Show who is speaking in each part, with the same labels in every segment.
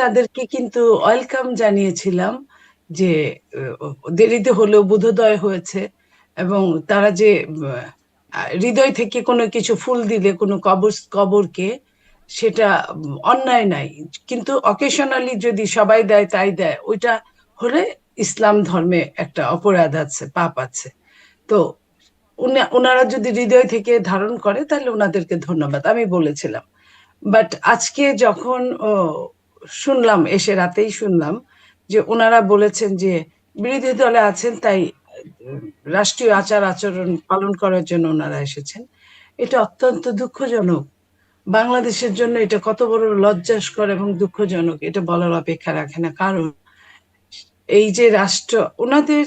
Speaker 1: তাদেরকে কিন্তু ওয়েলকাম জানিয়েছিলাম যে দেরিতে হলেও বোধোদয় হয়েছে, এবং তারা যে হৃদয় থেকে কোনো কিছু ফুল দিলে কোনো কবরকে, সেটা অন্যায় নাই। কিন্তু অকেশনালি যদি সবাই দেয় তাই দেয়, ওইটা হলে ইসলাম ধর্মে একটা অপরাধ আছে, পাপ আছে। তো ওনারা যদি হৃদয় থেকে ধারণ করে তাহলে ওনাদেরকে ধন্যবাদ আমি বলেছিলাম। বাট আজকে যখন শুনলাম, এসে রাতেই শুনলাম যে ওনারা বলেছেন যে বিরোধী দলে আছেন, তাই উম, রাষ্ট্রীয় আচার আচরণ পালন করার জন্য ওনারা এসেছেন। এটা অত্যন্ত দুঃখজনক। বাংলাদেশের জন্য এটা কত বড় লজ্জাস্কর এবং দুঃখজনক, এটা বলার অপেক্ষা রাখে না। কারণ এই যে রাষ্ট্র, ওনাদের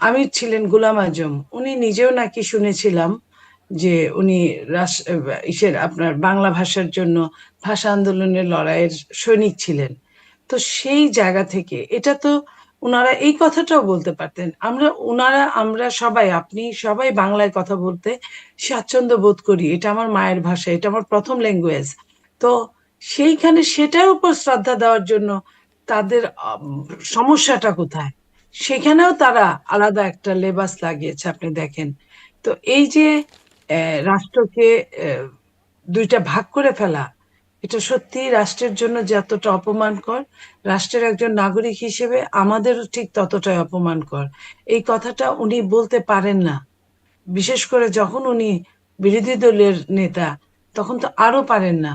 Speaker 1: আমির ছিলেন গোলাম আজম, উনি নিজেও নাকি শুনেছিলাম যে উনি ইসের আপনার বাংলা ভাষার জন্য ভাষা আন্দোলনের লড়াইয়ের সৈনিক ছিলেন। তো সেই জায়গা থেকে এটা তো ওনারা এই কথাটাও বলতে পারতেন, আমরা সবাই, আপনি সবাই বাংলায় কথা বলতে স্বাচ্ছন্দ্য বোধ করি, এটা আমার মায়ের ভাষা, এটা আমার প্রথম ল্যাঙ্গুয়েজ। তো সেইখানে সেটার উপর শ্রদ্ধা দেওয়ার জন্য তাদের সমস্যাটা কোথায়? সেখানেও তারা আলাদা একটা লেবাস লাগিয়েছে, আপনি দেখেন। তো এই যে রাষ্ট্রকে আহ, দুইটা ভাগ করে ফেলা, এটা সত্যি রাষ্ট্রের জন্য যতটা অপমানকর, রাষ্ট্রের একজন নাগরিক হিসেবে আমাদেরও ঠিক ততটাই অপমানকর। এই কথাটা উনি বলতে পারেন না, বিশেষ করে যখন উনি বিরোধী দলের নেতা, তখন তো আরো পারেন না।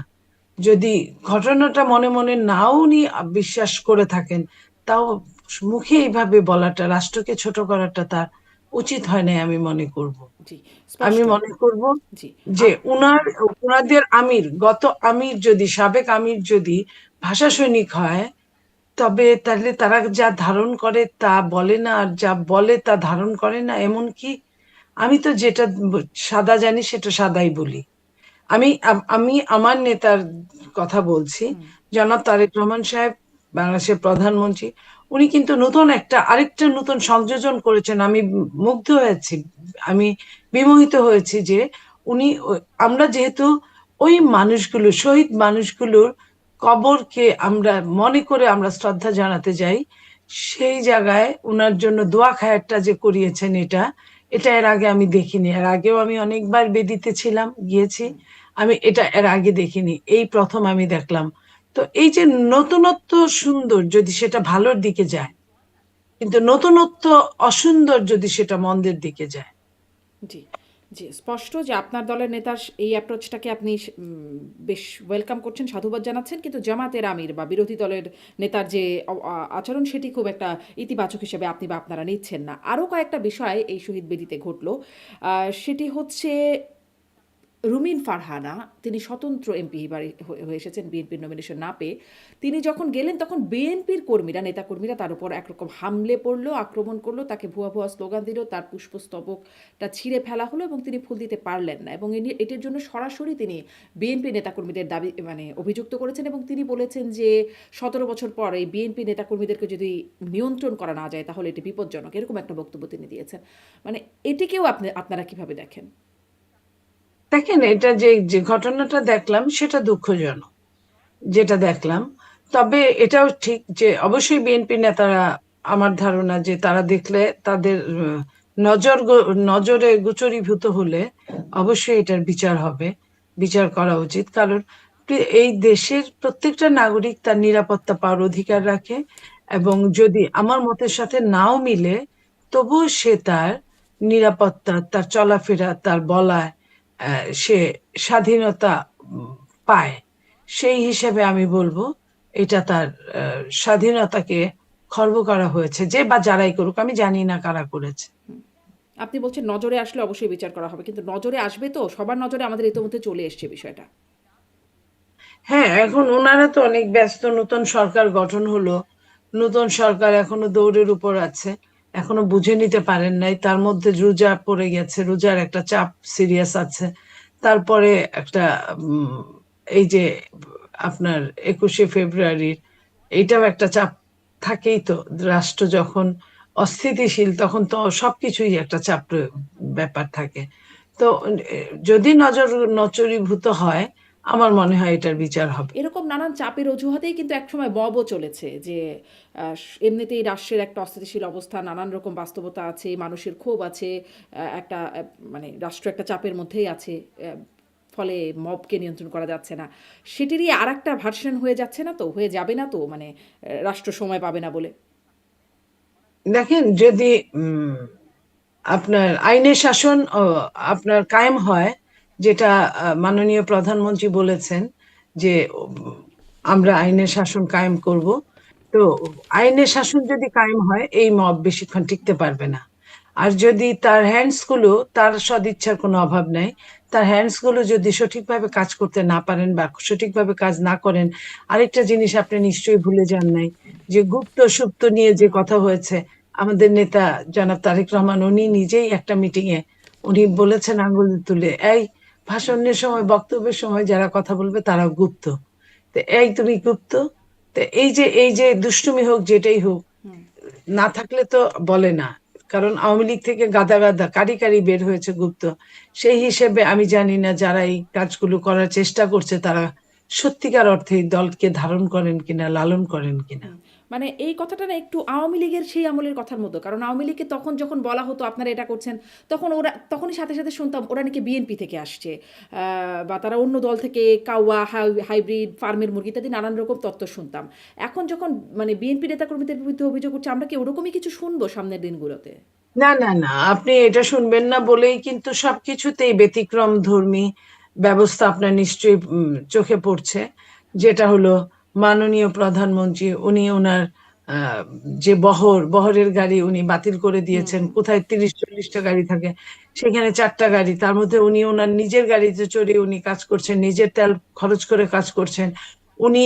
Speaker 1: যদি ঘটনাটা মনে মনে নাও উনি বিশ্বাস করে থাকেন, তাও মুখে এইভাবে বলাটা, রাষ্ট্রকে ছোট করাটা তার উচিত হয় না আমি মনে করব।
Speaker 2: জি,
Speaker 1: আমি
Speaker 2: স্পষ্ট।
Speaker 1: মনে করব
Speaker 2: জি।
Speaker 1: যে ওনাদের আমির, গত আমির যদি, সাবেক আমির যদি ভাষা সৈনিক হয়, তবে তাহলে তারা যা ধারণ করে তা বলে না, আর যা বলে তা ধারণ করে না, এমন কি? আমি তো যেটা সাদা জানি সেটা সাদাই বলি। আমি আমার নেতার কথা বলছি,
Speaker 2: হুম।
Speaker 1: জনাব তারেক রহমান সাহেব, বাংলাদেশের প্রধানমন্ত্রী। উনি কিন্তু আরেকটা নতুন সংযোজন করেছেন। আমি মুগ্ধ হয়েছি, আমি বিমোহিত হয়েছি যে উনি আমরা যেহেতু ওই মানুষগুলো, শহীদ মানুষগুলোর কবরকে আমরা মনে করে আমরা শ্রদ্ধা জানাতে যাই, সেই জায়গায় ওনার জন্য দোয়া খায়রটা যে করিয়েছেন, এটা এটা এর আগে আমি দেখিনি। এর আগেও আমি অনেকবার বেদিতে ছিলাম, গিয়েছি। আমি এটা এর আগে দেখিনি, এই প্রথম আমি দেখলাম। তো এই যে নতুনত্ব সুন্দর যদি সেটা ভালোর দিকে যায়, কিন্তু নতুনত্ব অসুন্দর যদি সেটা মন্দের দিকে যায়।
Speaker 2: জি, জি, স্পষ্ট যে আপনার দলের নেতার এই অ্যাপ্রোচটাকে আপনি বেশ ওয়েলকাম করছেন, সাধুবাদ জানাচ্ছেন। কিন্তু জামাতের আমির বা বিরোধী দলের নেতার যে আচরণ, সেটি খুব একটা ইতিবাচক হিসেবে আপনি বা আপনারা নিচ্ছেন না। আরও কয়েকটা বিষয় এই শহীদ বেদিতে ঘটল। সেটি হচ্ছে রুমিন ফারহানা, তিনি স্বতন্ত্র এমপি হয়ে এসেছেন বিএনপির নমিনেশন না পেয়ে। তিনি যখন গেলেন তখন বিএনপির কর্মীরা, নেতাকর্মীরা তার উপর একরকম হামলে পড়লো, আক্রমণ করলো, তাকে ভুয়া ভুয়া স্লোগান দিল, তার পুষ্পস্তবকটা ছিঁড়ে ফেলা হলো এবং তিনি ফুল দিতে পারলেন না। এবং এটির জন্য সরাসরি তিনি বিএনপি নেতাকর্মীদের দাবি মানে অভিযুক্ত করেছেন এবং তিনি বলেছেন যে 17 বছর পর এই বিএনপি নেতাকর্মীদেরকে যদি নিয়ন্ত্রণ করা না যায় তাহলে এটি বিপজ্জনক, এরকম একটা বক্তব্য তিনি দিয়েছেন। মানে এটিকেও আপনারা কিভাবে দেখেন?
Speaker 1: দেখেন, এটা যে যে ঘটনাটা দেখলাম সেটা দুঃখজনক, যেটা দেখলাম। তবে এটাও ঠিক যে অবশ্যই বিএনপি নেতারা, আমার ধারণা যে তারা দেখলে তাদের নজরে গোচরীভূত হলে অবশ্যই এটার বিচার হবে, বিচার করা উচিত। কারণ এই দেশের প্রত্যেকটা নাগরিক তার নিরাপত্তা পাওয়ার অধিকার রাখে, এবং যদি আমার মতের সাথে নাও মিলে, তবুও সে তার নিরাপত্তা, তার চলাফেরা, তার বলায় সে স্বাধীনতা পায়। সেই হিসেবে আমি বলবো এটা তার স্বাধীনতাকে খর্ব করা হয়েছে, যে বা যারাই করুক, আমি জানি না কারা করেছে।
Speaker 2: আপনি বলছেন নজরে আসলে অবশ্যই বিচার করা হবে। কিন্তু নজরে আসবে তো? সবার নজরে আমাদের ইতিমধ্যে চলে এসছে বিষয়টা।
Speaker 1: হ্যাঁ, এখন ওনারা তো অনেক ব্যস্ত, নতুন সরকার গঠন হলো, নতুন সরকার এখনো দৌড়ের উপর আছে, এখনো বুঝে নিতে পারেন নাই। তার মধ্যে রোজা পড়ে গেছে, রোজার একটা চাপ সিরিয়াস আছে। তারপরে একটা উম, এই যে আপনার 21শে ফেব্রুয়ারির, এইটাও একটা চাপ থাকেই তো। রাষ্ট্র যখন অস্থিতিশীল তখন তো সবকিছুই একটা ব্যাপার থাকে। তো যদি নজরীভূত হয়, আমার মনে হয় এটার বিচার হবে।
Speaker 2: এরকম নানান চাপের অজুহাতেই কিন্তু একসময় মবও চলেছে যে এমনিতেই রাষ্ট্রের একটা অস্থিতিশীল অবস্থা, নানান রকম বাস্তবতা আছে, মানুষের ক্ষোভ আছে, একটা মানে রাষ্ট্র একটা চাপের মধ্যেই আছে, ফলে মবকে নিয়ন্ত্রণ করা যাচ্ছে না। সেটিরই আর একটা ভার্সন হয়ে যাচ্ছে না তো, হয়ে যাবে না তো, মানে রাষ্ট্র সময় পাবে না বলে।
Speaker 1: দেখেন, যদি আপনার আইনের শাসন আপনার কায়েম হয়, যেটা মাননীয় প্রধানমন্ত্রী বলেছেন যে আমরা আইনের শাসন কায়েম করব, তো আইনের শাসন যদি কায়েম হয় এই মব বেশিক্ষণ টিকতে পারবে না। আর যদি তার হ্যান্ডস গুলো, তার সদিচ্ছার কোনো অভাব নাই, তার হ্যান্ডস গুলো যদি সঠিকভাবে কাজ করতে না পারেন বা সঠিকভাবে কাজ না করেন, আরেকটা জিনিস আপনি নিশ্চয়ই ভুলে যান নাই, যে গুপ্ত সুপ্ত নিয়ে যে
Speaker 2: হুম,
Speaker 1: কথা হয়েছে। আমাদের নেতা জনাব তারেক রহমান উনি নিজেই একটা মিটিং এ উনি বলেছেন আঙ্গুল তুলে, এই ভাষণের সময়, বক্তব্যের সময় যারা কথা বলবে তারা গুপ্ত। তো এই তুমি গুপ্ত। তো এই যে দুষ্টুমি হোক, যেটাই হোক,
Speaker 2: হুম।
Speaker 1: না থাকলে তো বলে না। কারণ আওয়ামী লীগ থেকে গাদা গাদা কারি কারি বের হয়েছে গুপ্ত। সেই হিসেবে আমি জানি না যারা এই কাজগুলো করার চেষ্টা করছে তারা সত্যিকার অর্থে এই দলকে ধারণ করেন কিনা, লালন করেন কিনা।
Speaker 2: হুম, মানে এই কথাটা না একটু আওয়ামী লীগের সেই আমলের কথার মতো। কারণ আওয়ামী লীগকে তখন যখন বলা হতো আপনারা এটা করছেন, তখন ওরা তখনই সাথে, সাথে শুনতাম ওরা নাকি বিএনপি থেকে আসছে। বা তারা অন্য দল থেকে কাউয়া, হাইব্রিড, ফার্মের মুরগি ইত্যাদি নানান রকম তথ্য শুনতাম। এখন যখন মানে বিএনপি নেতাকর্মীদের বিরুদ্ধে অভিযোগ উঠছে, আমরা কি ওরকমই কিছু শুনবো সামনের দিনগুলোতে?
Speaker 1: না, না, না, আপনি এটা শুনবেন না বলেই কিন্তু সবকিছুতেই ব্যতিক্রম ধর্মী ব্যবস্থা আপনার নিশ্চয়ই চোখে পড়ছে। যেটা হলো মাননীয় প্রধানমন্ত্রী উনি ওনার আহ, যে বহরের গাড়ি উনি বাতিল করে
Speaker 2: হুম,
Speaker 1: দিয়েছেন।
Speaker 2: হুম,
Speaker 1: কোথায় 30-40টা গাড়ি থাকে, সেখানে 4টা গাড়ি, তার মধ্যে উনি ওনার নিজের গাড়িতে চড়ে উনি কাজ করছেন, নিজের তেল খরচ করে কাজ করছেন। উনি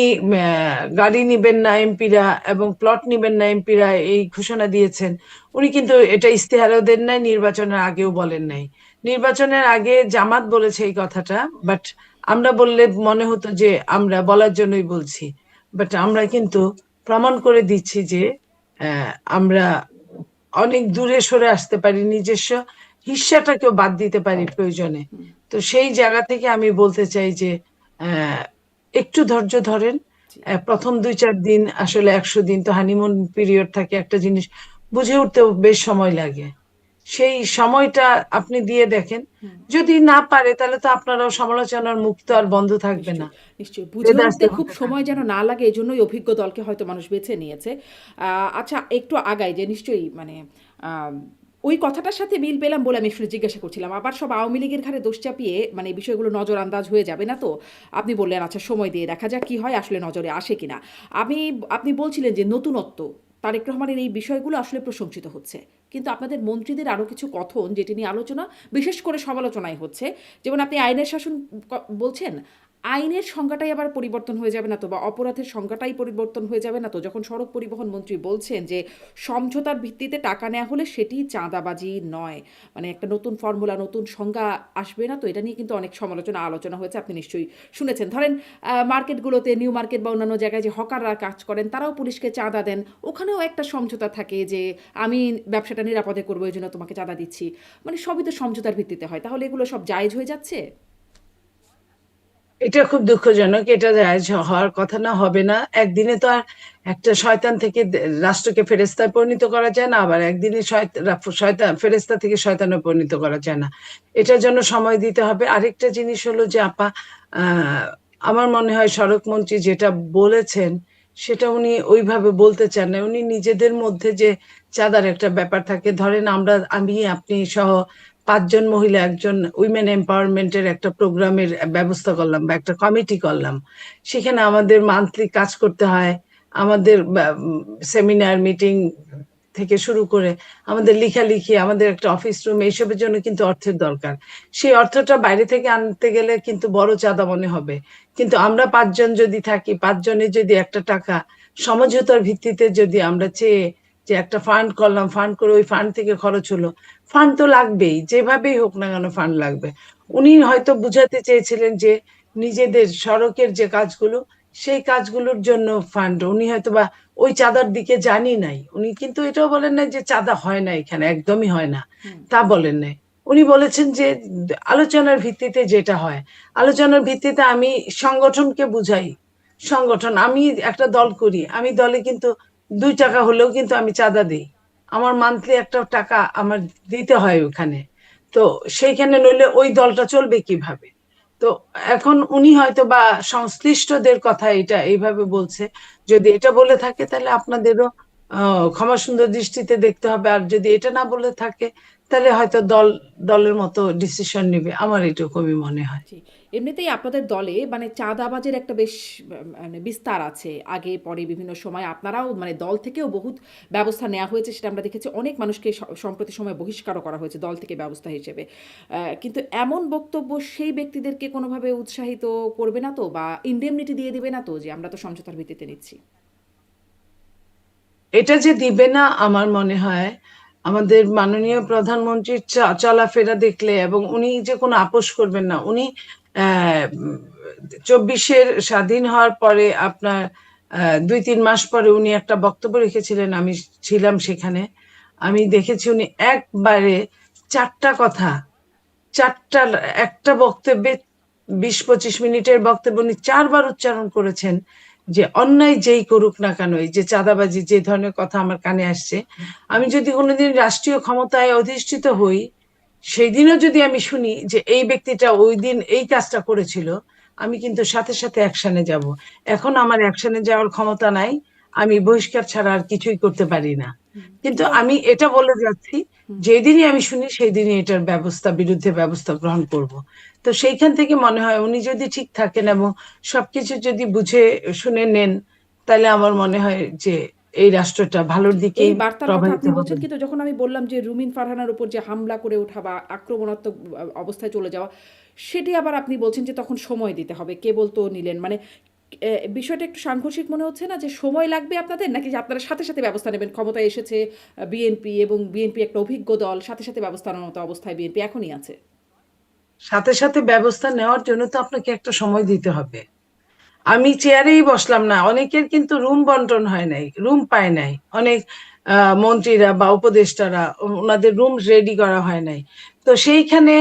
Speaker 1: গাড়ি নিবেন না এমপিরা এবং প্লট নিবেন না এমপিরা, এই ঘোষণা দিয়েছেন। উনি কিন্তু এটা ইস্তেহারও দেন নাই, নির্বাচনের আগেও
Speaker 2: হুম,
Speaker 1: বলেন নাই। নির্বাচনের আগে জামাত বলেছে এই কথাটা, বাট আমরা বললে মনে হতো যে আমরা বলার জন্যই বলছি। বাট আমরা কিন্তু প্রমাণ করে দিচ্ছি যে আমরা অনেক দূরে সরে আসতে পারি, নিজস্ব হিস্সাটাকেও বাদ দিতে পারি প্রয়োজনে।
Speaker 2: হুম,
Speaker 1: তো সেই জায়গা থেকে আমি বলতে চাই যে আহ, একটু ধৈর্য ধরেন।
Speaker 2: জি,
Speaker 1: প্রথম 2-4 দিন, আসলে 100 দিন তো হানিমুন পিরিয়ড থাকে, একটা জিনিস বুঝে উঠতেও বেশ সময় লাগে। সেই সময়টা আপনি দিয়ে দেখেন।
Speaker 2: হুম।
Speaker 1: যদি না পারে তাহলে তো আপনারাও সমালোচনার মুখ তো আর বন্ধ থাকবে না,
Speaker 2: নিশ্চয়ই, নিশ্চয়ই। বুঝে উঠতে
Speaker 1: দেদারসে
Speaker 2: খুব
Speaker 1: হতে
Speaker 2: সময়
Speaker 1: থাকবে
Speaker 2: যেন
Speaker 1: না।
Speaker 2: না লাগে এজন্যই অভিজ্ঞ দলকে হয়তো মানুষ বেছে নিয়েছে। আচ্ছা, একটু আগাই যে নিশ্চয়ই মানে আম ওই কথাটার সাথে মিল পেলাম বলে আমি আসলে জিজ্ঞাসা করছিলাম। আবার সব আওয়ামী লীগের ঘাড়ে দোষ চাপিয়ে মানে এই বিষয়গুলো নজরআন্দাজ হয়ে যাবে না তো? আপনি বললেন আচ্ছা সময় দিয়ে দেখা যাক কি হয়, আসলে নজরে আসে কিনা। আমি আপনি বলছিলেন যে নতুনত্ব, তারেক রহমানের এই বিষয়গুলো আসলে প্রশংসিত হচ্ছে। কিন্তু আপনাদের মন্ত্রীদের আরো কিছু কথন যেটি নিয়ে আলোচনা, বিশেষ করে সমালোচনাই হচ্ছে। যেমন আপনি আইনের শাসন বলছেন, আইনের সংজ্ঞাটাই আবার পরিবর্তন হয়ে যাবে না তো, বা অপরাধের সংজ্ঞাটাই পরিবর্তন হয়ে যাবে না তো, যখন সড়ক পরিবহন মন্ত্রী বলছেন যে সমঝোতার ভিত্তিতে টাকা নেওয়া হলে সেটি চাঁদাবাজি নয়, মানে একটা নতুন ফর্মুলা, নতুন সংজ্ঞা আসবে না তো? এটা নিয়ে কিন্তু অনেক সমালোচনা আলোচনা হয়েছে, আপনি নিশ্চয়ই শুনেছেন। ধরেন মার্কেটগুলোতে, নিউ মার্কেট বা অন্যান্য জায়গায় যে হকাররা কাজ করেন তারাও পুলিশকে চাঁদা দেন, ওখানেও একটা সমঝোতা থাকে যে আমি ব্যবসাটা নিরাপদে করবো এই জন্য তোমাকে চাঁদা দিচ্ছি। মানে সবই তো সমঝোতার ভিত্তিতে হয়, তাহলে এগুলো সব জায়েজ হয়ে যাচ্ছে?
Speaker 1: এটা খুব দুঃখজনক, এটা জায়েজ হওয়ার কথা না, হবে না। একদিনে তো আর একটা শয়তান থেকে রাষ্ট্রকে ফেরেস্তায় পরিণত করা যায় না, আবার একদিনে শয়তান ফেরেস্তা থেকে শয়তানে পরিণত করা যায় না। এটার জন্য সময় দিতে হবে। আরেকটা জিনিস হলো যে আপা, আহ আমার মনে হয় সড়ক মন্ত্রী যেটা বলেছেন সেটা উনি ওইভাবে বলতে চান না। উনি নিজেদের মধ্যে যে চাঁদার একটা ব্যাপার থাকে, ধরেন আমি আপনি সহ 5জন মহিলা একজন উইমেন এম্পাওয়ারমেন্টের একটা প্রোগ্রামের ব্যবস্থা করলাম বা একটা কমিটি করলাম। সেখানে আমাদের মান্থলি কাজ করতে হয়, আমাদের সেমিনার মিটিং থেকে শুরু করে আমাদের লেখালেখি, আমাদের একটা অফিস রুম, এইসবের জন্য কিন্তু অর্থের দরকার। সেই অর্থটা বাইরে থেকে আনতে গেলে কিন্তু বড় চাঁদা মনে হবে। কিন্তু আমরা 5জন যদি থাকি, 5জনের যদি একটা টাকা সমঝোতার ভিত্তিতে যদি আমরা চেয়ে যে একটা ফান্ড করলাম, ফান্ড করে ওই ফান্ড থেকে খরচ হলো, ফান্ড তো লাগবেই, যেভাবেই হোক না কেন ফান্ড লাগবে। উনি হয়তো বুঝাতে চেয়েছিলেন যে নিজেদের সড়কের যে কাজগুলো, সেই কাজগুলোর জন্য ফান্ড, উনি হয়তো বা ওই চাঁদার দিকে জানি নাই। উনি কিন্তু এটাও বলেন নাই যে চাঁদা হয় না, এখানে একদমই হয় না,
Speaker 2: হুম।
Speaker 1: তা বলেন নাই। উনি বলেছেন যে আলোচনার ভিত্তিতে যেটা হয়, আলোচনার ভিত্তিতে আমি সংগঠনকে বুঝাই। সংগঠন, আমি একটা দল করি, আমি দলে কিন্তু 2 টাকা হলেও কিন্তু আমি চাঁদা দিই। আমার মান্থলি একটা টাকা আমার দিতে হয় ওখানে। তো সেইখানে নইলে ওই দলটা চলবে কিভাবে? তো এখন উনি হয়তো বা সংশ্লিষ্টদের কথা এটা এইভাবে বলছে। যদি এটা বলে থাকে তাহলে আপনাদেরও ক্ষমা সুন্দর দৃষ্টিতে দেখতে হবে। আর যদি এটা না বলে থাকে তাহলে হয়তো দলের মতো ডিসিশন নিবে, আমার এটুকুই মনে হয়।
Speaker 2: জি। এমনিতেই আপনাদের দলে মানে চাঁদাবাজির একটা বেশ মানে বিস্তার আছে। আগে পরে বিভিন্ন সময় আপনারাও মানে দল থেকেও বহুত ব্যবস্থা নেওয়া হয়েছে সেটা আমরা দেখেছি। অনেক মানুষকে সম্প্রতি সময়ে বহিষ্কারও করা হয়েছে দল থেকে ব্যবস্থা হিসেবে। কিন্তু এমন বক্তব্য সেই ব্যক্তিদেরকে কোনোভাবে উৎসাহিত করবে না তো? বা ইনডেমনিটি দিয়ে দিবে না তো? যে আমরা তো সমঝোতার ভিত্তিতে নিচ্ছি।
Speaker 1: এটা যে দিবে না আমার মনে হয় আমাদের মাননীয় প্রধানমন্ত্রীর চলাফেরা দেখলে, এবং উনি যে কোনো আপোষ করবেন না। উনি 24-এর স্বাধীন হওয়ার পরে আপনার 2-3 মাস পরে উনি একটা বক্তব্য রেখেছিলেন, আমি ছিলাম সেখানে। আমি দেখেছি উনি একবারে 4টা কথা, চারটা, একটা বক্তব্যে 20-25 মিনিটের বক্তব্য উনি 4বার উচ্চারণ করেছেন যে অন্যায় যেই করুক না কেন, এই যে চাঁদাবাজি যে ধরনের কথা আমার কানে আসছে, আমি যদি কোনোদিন রাষ্ট্রীয় ক্ষমতায় অধিষ্ঠিত হই, সেই দিনও যদি আমি শুনি যে এই ব্যক্তিটা ওই দিন এই কাজটা করেছিল, আমি কিন্তু সাথে সাথে অ্যাকশনে যাব। এখন আমার অ্যাকশনে যাওয়ার ক্ষমতা নাই, আমি বহিষ্কার ছাড়া আর কিছুই করতে পারি না। কিন্তু
Speaker 2: কিন্তু
Speaker 1: আমি এটা বলে যাচ্ছি, যেদিনই আমি শুনি সেই দিনই এটার বিরুদ্ধে ব্যবস্থা গ্রহণ করব। তো সেইখান থেকে মনে হয় উনি যদি ঠিক থাকেন এবং সবকিছু যদি বুঝে শুনে নেন, তাহলে আমার মনে হয় যে এই রাষ্ট্রটা ভালোর
Speaker 2: জি, এই
Speaker 1: দিকেই
Speaker 2: বার্তার কথা
Speaker 1: প্রবাহিত
Speaker 2: আপনি
Speaker 1: হবে।
Speaker 2: বলছেন কিন্তু যখন আমি বললাম যে রুমিন ফারহানার উপর যে হামলা করে ওঠা বা আক্রমণাত্মক অবস্থায় চলে যাওয়া, সেটি আবার আপনি বলছেন যে তখন সময় দিতে হবে। কেবল তো নিলেন। মানে বিষয়টা একটু সাংঘর্ষিক মনে হচ্ছে না? যে সময় লাগবে আপনাদের নাকি যে আপনারা সাথে, সাথে ব্যবস্থা নেবেন? ক্ষমতায় এসেছে বিএনপি এবং বিএনপি একটা অভিজ্ঞ দল। সাথে, সাথে ব্যবস্থা নেওয়ার মতো অবস্থায় বিএনপি এখনই আছে।
Speaker 1: সাথে সাথে ব্যবস্থা নেওয়ার জন্য তো আপনাকে একটা সময় দিতে হবে। আমি চেয়ারেই বসলাম না, অনেকের কিন্তু রুম বন্টন হয় নাই, রুম পায় নাই। অনেক মন্ত্রীরা বা উপদেষ্টারা ওনাদের রুম রেডি করা হয় নাই। তো সেইখানে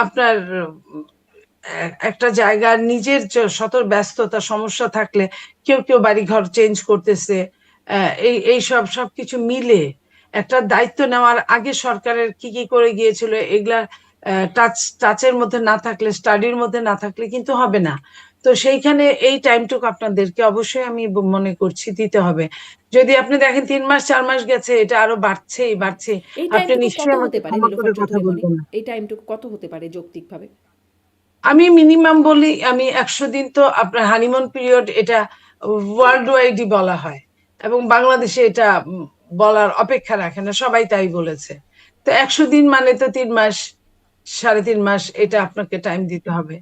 Speaker 1: আপনার একটা জায়গার নিজের শত ব্যস্ততা সমস্যা থাকলে কেউ কেউ বাড়িঘর চেঞ্জ করতেছে, এই সবকিছু মিলে একটা দায়িত্ব নেওয়ার আগে সরকারের কি কি করে গিয়েছিল এগুলা টাচের মধ্যে না থাকলে, স্টাডির মধ্যে না থাকলে কিন্তু হবে না। তো সেইখানে এই টাইমটুকু আপনাদেরকে অবশ্যই আমি মনে করছি দিতে হবে। যদি আপনি দেখেন 3 মাস 4 মাস গেছে, এটা আরো বাড়ছেই বাড়ছে,
Speaker 2: এই
Speaker 1: আপনি
Speaker 2: টাইমটুকু কত
Speaker 1: নিশ্চয়ই আমাকে
Speaker 2: হতে পারে
Speaker 1: ক্ষমা করে
Speaker 2: নীলোফার
Speaker 1: কথা
Speaker 2: চৌধুরী মনি?
Speaker 1: বলবেন না।
Speaker 2: এই টাইমটুকু কত হতে পারে যৌক্তিকভাবে?
Speaker 1: আমি মিনিমাম বলি, আমি 100 দিন তো আপনার হানিমুন পিরিয়ড, এটা ওয়ার্ল্ড ওয়াইডই বলা হয়, এবং বাংলাদেশে এটা বলার অপেক্ষা রাখে না, সবাই তাই বলেছে। তো 100 দিন মানে তো 3 মাস, 3.5 মাস, এটা আপনাকে টাইম দিতে হবে।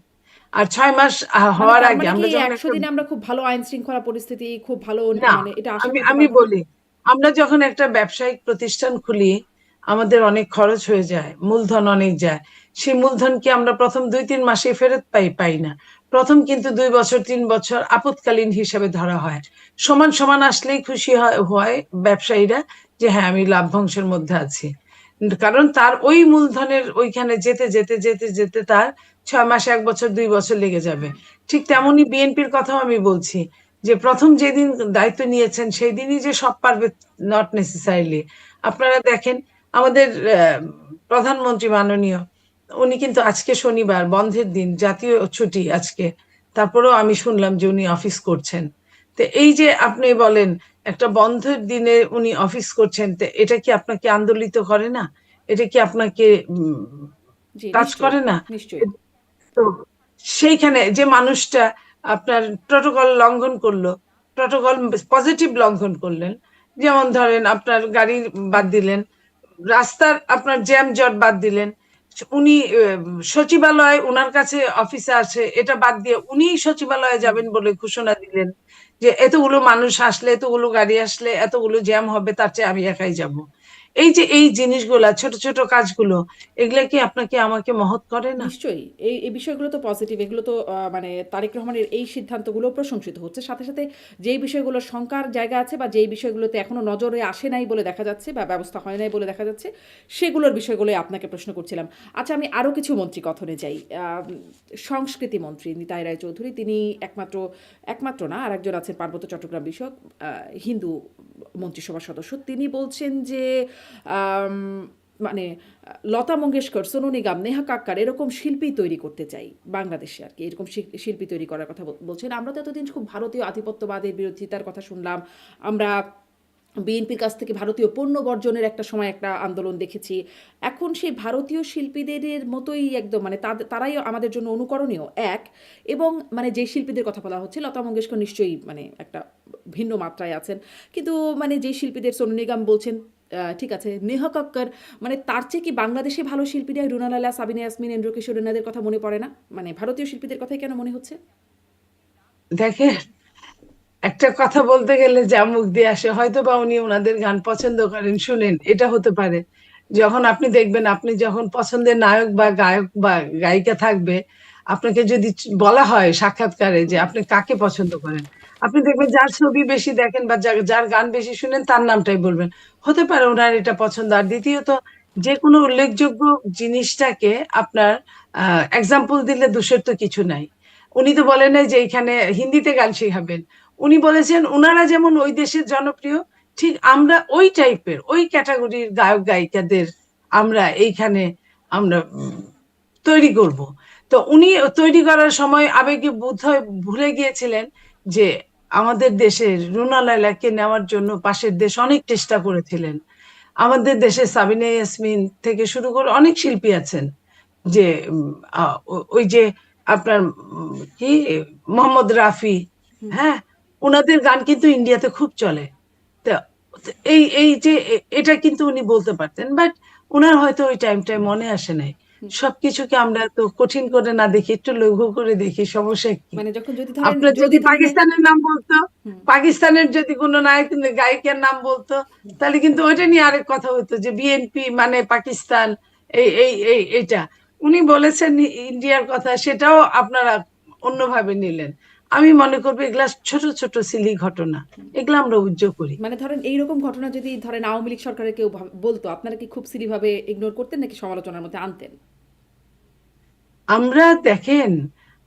Speaker 1: আর 6 মাস
Speaker 2: মানে
Speaker 1: হওয়ার
Speaker 2: তার
Speaker 1: আগে
Speaker 2: মানে কি
Speaker 1: আমরা
Speaker 2: এই
Speaker 1: যখন
Speaker 2: ১০০
Speaker 1: একটা,
Speaker 2: দিনে আমরা খুব ভালো আইন শৃঙ্খলা পরিস্থিতি, খুব ভালো
Speaker 1: না,
Speaker 2: মানে এটা আশা
Speaker 1: আমি
Speaker 2: করতে
Speaker 1: আমি
Speaker 2: পারব না?
Speaker 1: বলি, আমরা যখন একটা ব্যবসায়িক প্রতিষ্ঠান খুলি আমাদের অনেক খরচ হয়ে যায়, মূলধন অনেক যায়। সেই মূলধন কি আমরা প্রথম 2-3 মাসে ফেরত পাই না। প্রথম কিন্তু 2 বছর 3 বছর আপৎকালীন হিসাবে ধরা হয়। সমান সমান আসলেই খুশি হয় ব্যবসায়ীরা যে হ্যাঁ আমি লাভ্যাংশের মধ্যে আছি। কারণ তার ওই মূলধনের ওইখানে যেতে যেতে যেতে যেতে তার 6 মাস 1 বছর 2 বছর লেগে যাবে। ঠিক তেমনি বিএনপির কথাও আমি বলছি, যে প্রথম যেদিন দায়িত্ব নিয়েছেন সেই দিনই যে সব পারবে, নট নেসেসারিলি। আপনারা দেখেন আমাদের প্রধানমন্ত্রী মাননীয়, উনি কিন্তু আজকে শনিবার বন্ধের দিন, জাতীয় ছুটি আজকে, তারপরেও আমি শুনলাম যে উনি অফিস করছেন। তো এই যে আপনি বলেন একটা বন্ধের দিনে উনি অফিস করছেন, তো এটা কি আপনাকে আন্দোলিত করে না? এটা কি আপনাকে
Speaker 2: জি,
Speaker 1: টাচ
Speaker 2: নিশ্চয়ই,
Speaker 1: করে না?
Speaker 2: নিশ্চয়ই।
Speaker 1: তো সেইখানে যে মানুষটা আপনার প্রটোকল লঙ্ঘন করলো, প্রটোকল পজিটিভ লঙ্ঘন করলেন, যেমন ধরেন আপনার গাড়ি বাদ দিলেন, রাস্তার আপনার জ্যাম জট বাদ দিলেন, উনি সচিবালয় ওনার কাছে অফিসে আছে এটা বাদ দিয়ে উনি সচিবালয়ে
Speaker 2: হুম।
Speaker 1: যাবেন বলে ঘোষণা দিলেন যে এতগুলো মানুষ আসলে, এতগুলো গাড়ি আসলে এতগুলো জ্যাম হবে, তার চেয়ে আমি একাই যাব। এই যে এই জিনিসগুলা, ছোট ছোট কাজগুলো, এগুলা কি আপনাকে আমাকে মহৎ করে না?
Speaker 2: নিশ্চয়ই এই বিষয়গুলো তো পজিটিভ, এগুলো তো মানে তারেক রহমানের এই সিদ্ধান্তগুলো প্রশংসিত হচ্ছে। সাথে সাথে যেই বিষয়গুলো শঙ্কার জায়গা আছে বা যেই বিষয়গুলোতে এখনো নজরে আসে নাই বলে দেখা যাচ্ছে বা ব্যবস্থা হয় নাই বলে দেখা যাচ্ছে, সেগুলোর বিষয়গুলোই আপনাকে প্রশ্ন করছিলাম। আচ্ছা, আমি আরও কিছু মন্ত্রী কথনে যাই। সংস্কৃতি মন্ত্রী নিতাই রায়চৌধুরী, তিনি একমাত্র একমাত্র না, আরেকজন আছেন পার্বত্য চট্টগ্রাম বিষয়ক হিন্দু মন্ত্রিসভার সদস্য। তিনি বলছেন যে আম, মানে লতা মঙ্গেশকর, সোনু নিগম, নেহা কাক্কার এরকম শিল্পী তৈরি করতে চাই বাংলাদেশে আর কি, এরকম শিল্পী তৈরি করার কথা বলছেন। আমরা তো এতদিন খুব ভারতীয় আধিপত্যবাদের বিরোধিতার কথা শুনলাম। আমরা বিএনপির কাছ থেকে ভারতীয় পণ্য বর্জনের একটা সময় একটা আন্দোলন দেখেছি। এখন সেই ভারতীয় শিল্পীদের মতোই একদম, মানে তারাই আমাদের জন্য অনুকরণীয় এক। এবং মানে যে শিল্পীদের কথা বলা হচ্ছে, লতা মঙ্গেশকর নিশ্চয়ই মানে একটা ভিন্ন মাত্রায় আছেন, কিন্তু মানে যে শিল্পীদের, সোনু নিগম বলছেন, ঠিক আছে, নেহা কক্কর, মানে তার চেয়ে কি বাংলাদেশে ভালো শিল্পীরা রুনা লালা, সাবিনা ইয়াসমিন, এন্ড্র কিশোর এনাদের কথা মনে পড়ে না? মানে ভারতীয় শিল্পীদের কথাই কেন মনে হচ্ছে?
Speaker 1: দেখেন, একটা কথা বলতে গেলে যা মুখ দিয়ে আসে, হয়তো বা উনি ওনাদের গান পছন্দ করেন, শুনেন, এটা হতে পারে। যখন আপনি দেখবেন, আপনি যখন পছন্দের নায়ক বা গায়ক বা গায়িকা থাকবে, আপনাকে যদি বলা হয় সাক্ষাৎকারে যে আপনি কাকে পছন্দ করেন, আপনি দেখবেন যার ছবি বেশি দেখেন বা যার গান বেশি শুনেন তার নামটাই বলবেন। হতে পারে ওনার এটা পছন্দ। আর দ্বিতীয়ত, যে কোনো উল্লেখযোগ্য জিনিসটাকে আপনার এক্সাম্পল দিলে দোষের তো কিছু নাই। উনি তো বলেন নাই যে এখানে হিন্দিতে গান শেখাবেন। উনি বলেছেন ওনারা যেমন ওই দেশের জনপ্রিয়, ঠিক আমরা ওই টাইপের ওই ক্যাটাগরির গায়ক গায়িকাদের আমরা এইখানে আমরা তৈরি করব। তো উনি তৈরি করার সময় আবেগে বোধহয় ভুলে গিয়েছিলেন যে আমাদের দেশের রুনা লায়লাকে নেওয়ার জন্য পাশের দেশ অনেক চেষ্টা করেছিলেন। আমাদের দেশে সাবিনা ইয়াসমিন থেকে শুরু করে অনেক শিল্পী আছেন যে ওই যে আপনার কি মোহাম্মদ রাফি, হ্যাঁ, ওনাদের গান কিন্তু ইন্ডিয়াতে খুব চলে। তো এই এই যে এটা কিন্তু উনি বলতে পারতেন, বাট ওনার হয়তো ওই টাইমটাই মনে আসে নাই। সবকিছুকে আমরা তো কঠিন করে না দেখি, একটু লঘু করে দেখি, সমস্যা কি?
Speaker 2: মানে যখন যদি ধরেন,
Speaker 1: আপনার
Speaker 2: যদি
Speaker 1: যদি
Speaker 2: ধরেন
Speaker 1: পাকিস্তানের নাম বলতো,
Speaker 2: হুম,
Speaker 1: পাকিস্তানের যদি কোনো নায়ক গায়িকার নাম বলতো, তাহলে কিন্তু ওইটা নিয়ে আরেক কথা হতো যে বিএনপি মানে পাকিস্তান, এইটা। উনি বলেছেন ইন্ডিয়ার কথা, সেটাও আপনারা অন্যভাবে নিলেন। আমি মনে করবো এগুলা ছোট ছোট সিলি ঘটনা, এগুলা আমরা উজ্জ্বল করি।
Speaker 2: মানে ধরেন এইরকম ঘটনা যদি ধরেন আওয়ামী লীগ সরকারের কেউ বলতো, আপনারা কি খুব সিরিভাবে ইগনোর করতেন নাকি সমালোচনার মধ্যে আনতেন?
Speaker 1: আমরা দেখেন,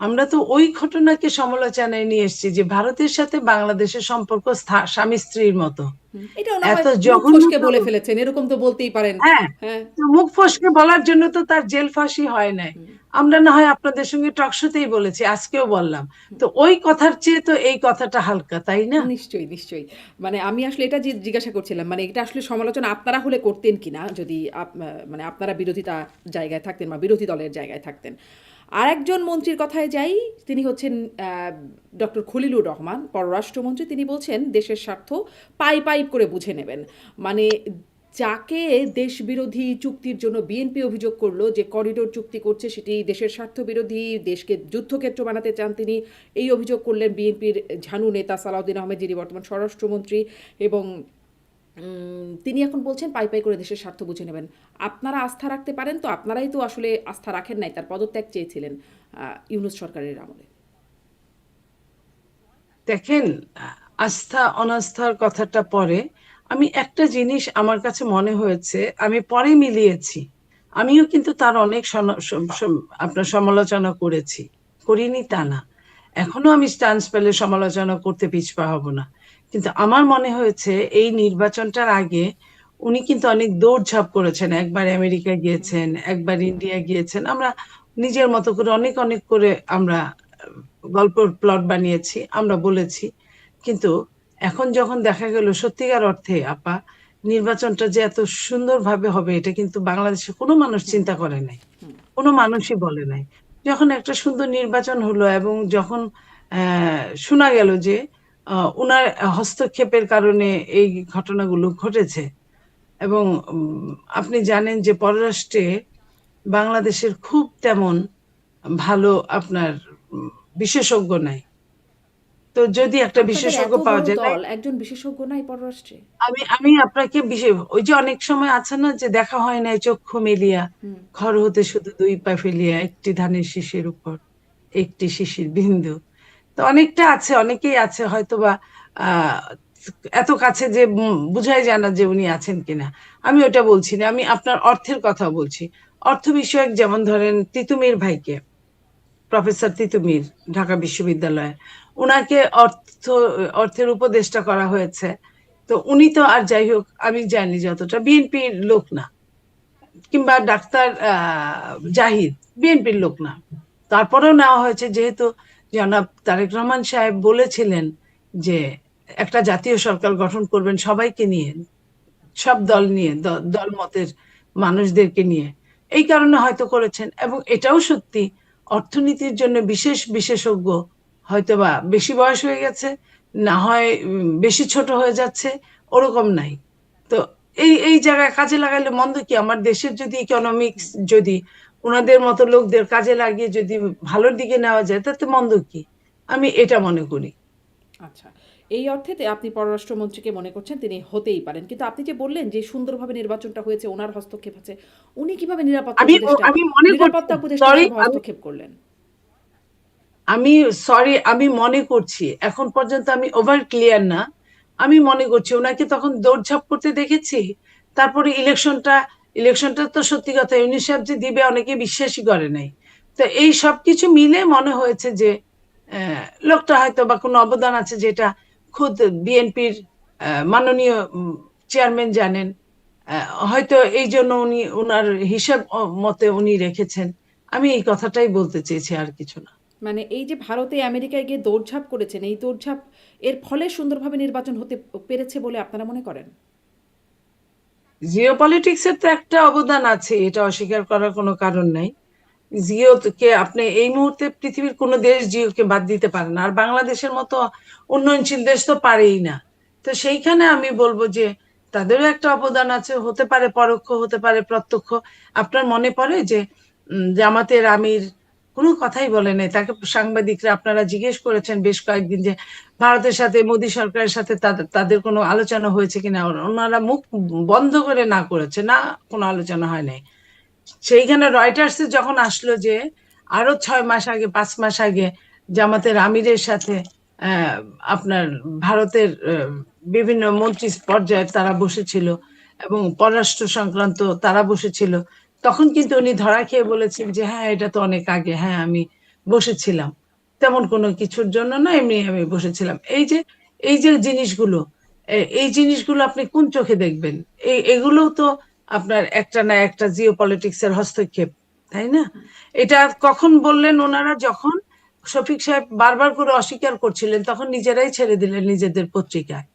Speaker 1: আমরা তো ওই ঘটনাকে সমালোচনায় নিয়ে এসেছি যে ভারতের সাথে বাংলাদেশের সম্পর্ক স্বামী স্ত্রীর মতো।
Speaker 2: এটাও না
Speaker 1: এত
Speaker 2: হয় মুখ
Speaker 1: জঘন্য
Speaker 2: ফসকে
Speaker 1: তো,
Speaker 2: বলে ফেলেছেন, এরকম তো বলতেই পারেন।
Speaker 1: হ্যাঁ,
Speaker 2: হ্যাঁ।
Speaker 1: তো মুখ ফসকে বলার জন্য তো তার জেল ফাঁসি হয় নাই। আমরা না হয় আপনাদের সঙ্গে টকশোতেই বলেছি, আজকেও বললাম। তো ওই কথার চেয়ে তো এই কথাটা হালকা, তাই না?
Speaker 2: নিশ্চয়ই, নিশ্চয়ই। মানে আমি আসলে এটা জিজ্ঞাসা করছিলাম, মানে এটা আসলে সমালোচনা আপনারা হলে করতেন কিনা, যদি মানে আপনারা বিরোধিতা জায়গায় থাকতেন বা বিরোধী দলের জায়গায় থাকতেন। আরেকজন মন্ত্রীর কথায় যাই, তিনি হচ্ছেন ডক্টর খলিলুর রহমান, পররাষ্ট্রমন্ত্রী। তিনি বলছেন দেশের স্বার্থ পাই করে বুঝে নেবেন। মানে যাকে দেশবিরোধী চুক্তির জন্য বিএনপি অভিযোগ করলো যে করিডোর চুক্তি করছে, সেটি দেশের স্বার্থ বিরোধী, দেশকে যুদ্ধক্ষেত্র বানাতে চান তিনি, এই অভিযোগ করলেন বিএনপির ঝানু নেতা সালাউদ্দিন আহমেদ, যিনি বর্তমান স্বরাষ্ট্রমন্ত্রী। এবং তিনি এখন বলছেন পাই করে দেশের স্বার্থ বুঝে নেবেন। আপনারা আস্থা রাখতে পারেন তো? আপনারাই তো আসলে আস্থা রাখেন নাই, তার পদত্যাগ চেয়েছিলেন ইউনূস সরকারের আমলে।
Speaker 1: দেখেন, আস্থা অনাস্থার কথাটা পরে, আমি একটা জিনিস আমার কাছে মনে হয়েছে, আমি পরে মিলিয়েছি। আমিও কিন্তু তার অনেক আপনার সমালোচনা করেছি, করিনি তা না। এখনো আমি স্টান্স পেলে সমালোচনা করতে পিছপা হব না। কিন্তু আমার মনে হয়েছে এই নির্বাচনটার আগে উনি কিন্তু অনেক দৌড়ঝাঁপ করেছেন। একবার আমেরিকা গিয়েছেন, একবার ইন্ডিয়া গিয়েছেন। আমরা নিজের মতো করে অনেক অনেক করে আমরা গল্প প্লট বানিয়েছি, আমরা বলেছি। কিন্তু এখন যখন দেখা গেল সত্যিকার অর্থে আপা, নির্বাচনটা যে এত সুন্দরভাবে হবে এটা কিন্তু বাংলাদেশে কোনো মানুষ চিন্তা করে নাই, কোনো মানুষই বলে নাই। যখন একটা সুন্দর নির্বাচন হলো এবং যখন শোনা গেল যে ওনার হস্তক্ষেপের কারণে এই ঘটনাগুলো ঘটেছে, এবং আপনি জানেন যে পররাষ্ট্রে বাংলাদেশের খুব তেমন ভালো আপনার বিশেষজ্ঞ নাই। তো তো যদি একটা
Speaker 2: আপনাদের
Speaker 1: বিশেষজ্ঞ
Speaker 2: এত
Speaker 1: পাওয়া
Speaker 2: বড়
Speaker 1: যায় না,
Speaker 2: দল, একজন বিশেষজ্ঞ নাই পররাষ্ট্রে?
Speaker 1: আমি আমি আপনাকে বিশেষ, ওই যে অনেক সময় আছে না যে দেখা হয় না চক্ষু মেলিয়া
Speaker 2: হুম।
Speaker 1: ঘর হতে শুধু দুই পা ফেলিয়া একটি ধানের শীষের উপর একটি শিশির বিন্দু। তো অনেকটা আছে, অনেকেই আছে হয়তোবা আহ এত কাছে যে বুঝাই যায় না যে উনি আছেন কিনা। আমি ওটা বলছি না, আমি আপনার অর্থের কথা বলছি। অর্থ বিষয়ক, যেমন ধরেন তিতুমির ভাইকে, প্রফেসর তিতুমির, ঢাকা বিশ্ববিদ্যালয়ে, ওনাকে অর্থের উপদেষ্টা করা হয়েছে। তো উনি তো, আর যাই হোক, আমি জানি যতটা বিএনপির লোক না, কিংবা ডাক্তার জাহিদ বিএনপির লোক না, তারপরেও নেওয়া হয়েছে যেহেতু জনাব তারেক রহমান সাহেব বলেছিলেন যে একটা জাতীয় সরকার গঠন করবেন সবাইকে নিয়ে, সব দল নিয়ে, দল মতের মানুষদেরকে নিয়ে। এই কারণে হয়তো করেছেন, এবং এটাও সত্যি অর্থনীতির জন্য বিশেষ বিশেষজ্ঞ হয়তোবা বেশি বয়স হয়ে গেছে, না হয় বেশি ছোট হয়ে যাচ্ছে, ওরকম নাই। তো এই এই জায়গায় কাজে লাগাইলে মন্দ কি? আমার দেশের যদি ইকোনমিক্স যদি ওনাদের মতো লোকদের কাজে লাগিয়ে যদি ভালোর দিকে নেওয়া যায়, তাতে মন্দ কি? আমি এটা মনে করি।
Speaker 2: আচ্ছা। এই অর্থে আপনি পররাষ্ট্রমন্ত্রীকে মনে করছেন তিনি হতেই পারেন। কিন্তু আপনি যে বললেন যে সুন্দরভাবে নির্বাচনটা হয়েছে, উনার হস্তক্ষেপ আছে। উনি কিভাবে
Speaker 1: আমি আমি মনে করছি,
Speaker 2: নিরাপত্তা উপদেষ্টা
Speaker 1: সরি,
Speaker 2: হিসেবে হস্তক্ষেপ করলেন?
Speaker 1: আমি আমি মনে করছি, এখন পর্যন্ত আমি ওভার ক্লিয়ার না। আমি মনে করছি ওনাকে তখন দৌড়ঝাঁপ করতে দেখেছি। তারপরে ইলেকশনটা তো সত্যি কথা ইউনিস সাহেব যে দিবে অনেকে বিশ্বাসই করে নাই। তো এই সব কিছু মিলে মনে হয়েছে যে লোকটা হয়তো বা কোনো অবদান আছে, যেটা খুদ বিএনপির মাননীয় চেয়ারম্যান জানেন। হয়তো এই জন্য উনি ওনার হিসাব মতে উনি রেখেছেন। আমি এই কথাটাই বলতে চেয়েছি, আর কিছু না।
Speaker 2: মানে এই যে ভারতে আমেরিকায় গিয়ে দৌড়ঝাঁপ করেছেন, এই দৌড়ঝাঁপ এর ফলে সুন্দরভাবে নির্বাচন হতে পেরেছে বলে আপনারা মনে করেন?
Speaker 1: জিও পলিটিক্সের তো একটা অবদান আছে, এটা অস্বীকার করার কোনো কারণ নাই। জিও কে আপনি এই মুহূর্তে পৃথিবীর কোনো দেশ জিওকে বাদ দিতে পারে না, আর বাংলাদেশের মতো উন্নয়নশীল দেশ তো পারেই না। তো সেইখানে আমি বলবো যে তাদেরও একটা অবদান আছে, হতে পারে পরোক্ষ, হতে পারে প্রত্যক্ষ। আপনার মনে পড়ে যে জামাতের আমির কোনো কথাই বলে নাই, তাকে সাংবাদিকরা আপনারা জিজ্ঞেস করেছেন বেশ কয়েকদিন যে ভারতের সাথে, মোদী সরকারের সাথে তাদের তাদের কোনো আলোচনা হয়েছে কিনা, ওনারা মুখ বন্ধ করে না করেছে, না কোনো আলোচনা হয় নাই। সেইখানে রয়টার্সে যখন আসলো যে আরো 6 মাস আগে, 5 মাস আগে জামাতের আমিরের সাথে আহ, আপনার ভারতের বিভিন্ন মন্ত্রী পর্যায়ে তারা বসেছিল, এবং পররাষ্ট্র সংক্রান্ত তারা বসেছিল, তখন কিন্তু উনি ধরা খেয়ে বলেছেন যে হ্যাঁ এটা তো অনেক আগে, হ্যাঁ আমি বসেছিলাম, তেমন কোনো কিছুর জন্য না, এমনি আমি বসেছিলাম। এই যে জিনিসগুলো, এই জিনিসগুলো আপনি কোন চোখে দেখবেন? এগুলো তো আপনার একটা না একটা জিও পলিটিক্স এর হস্তক্ষেপ, তাই না? এটা কখন বললেন ওনারা? যখন শফিক সাহেব বারবার করে অস্বীকার করছিলেন, তখন নিজেরাই ছেড়ে দিলেন নিজেদের পত্রিকায়।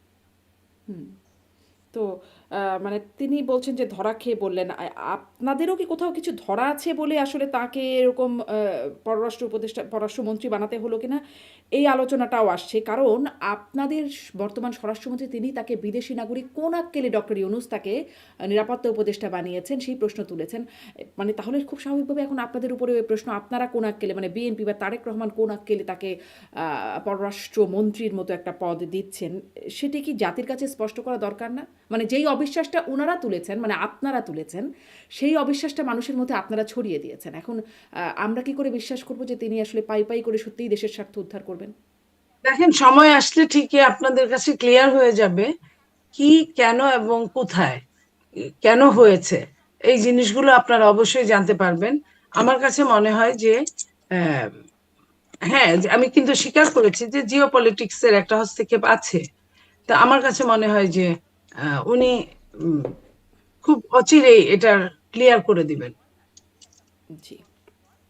Speaker 2: হুম। তো মানে তিনি বলছেন যে ধরা খেয়ে বললেন। আপনাদেরও কি কোথাও কিছু ধরা আছে বলে আসলে তাকে এরকম পররাষ্ট্রমন্ত্রী বানাতে হলো কিনা, এই আলোচনাটাও আসছে। কারণ আপনাদের বর্তমান স্বরাষ্ট্রমন্ত্রী তিনি তাকে বিদেশি নাগরিক কোন আক্কেলে ডক্টর ইউনূস তাকে নিরাপত্তা উপদেষ্টা বানিয়েছেন সেই প্রশ্ন তুলেছেন। মানে তাহলে খুব স্বাভাবিকভাবে এখন আপনাদের উপরে ওই প্রশ্ন, আপনারা কোন আক্কেলে, মানে বিএনপি বা তারেক রহমান কোন আক্কেলে তাকে পররাষ্ট্রমন্ত্রীর মতো একটা পদ দিচ্ছেন, সেটি কি জাতির কাছে স্পষ্ট করা দরকার না? মানে যেই অবিশ্বাসটা উনারা তুলেছেন, মানে আপনারা তুলেছেন, সেই অবিশ্বাসটা মানুষের মধ্যে আপনারা ছড়িয়ে দিয়েছেন। এখন আমরা কি করে বিশ্বাস করব যে তিনি আসলে পাই পাই করে সত্যিই দেশের স্বার্থ উদ্ধার করবেন?
Speaker 1: দেখেন, সময় আসলে ঠিকই আপনাদের কাছে ক্লিয়ার হয়ে যাবে কি, কেন এবং কোথায়, কেন হয়েছে। এই জিনিসগুলো আপনারা অবশ্যই জানতে পারবেন। আমার কাছে মনে হয় যে আহ, হ্যাঁ, আমি কিন্তু স্বীকার করেছি যে জিও পলিটিক্স এর একটা হস্তক্ষেপ আছে। তা আমার কাছে মনে হয় যে উনি উম, খুব অচিরেই এটা ক্লিয়ার করে দিবেন।
Speaker 2: জি।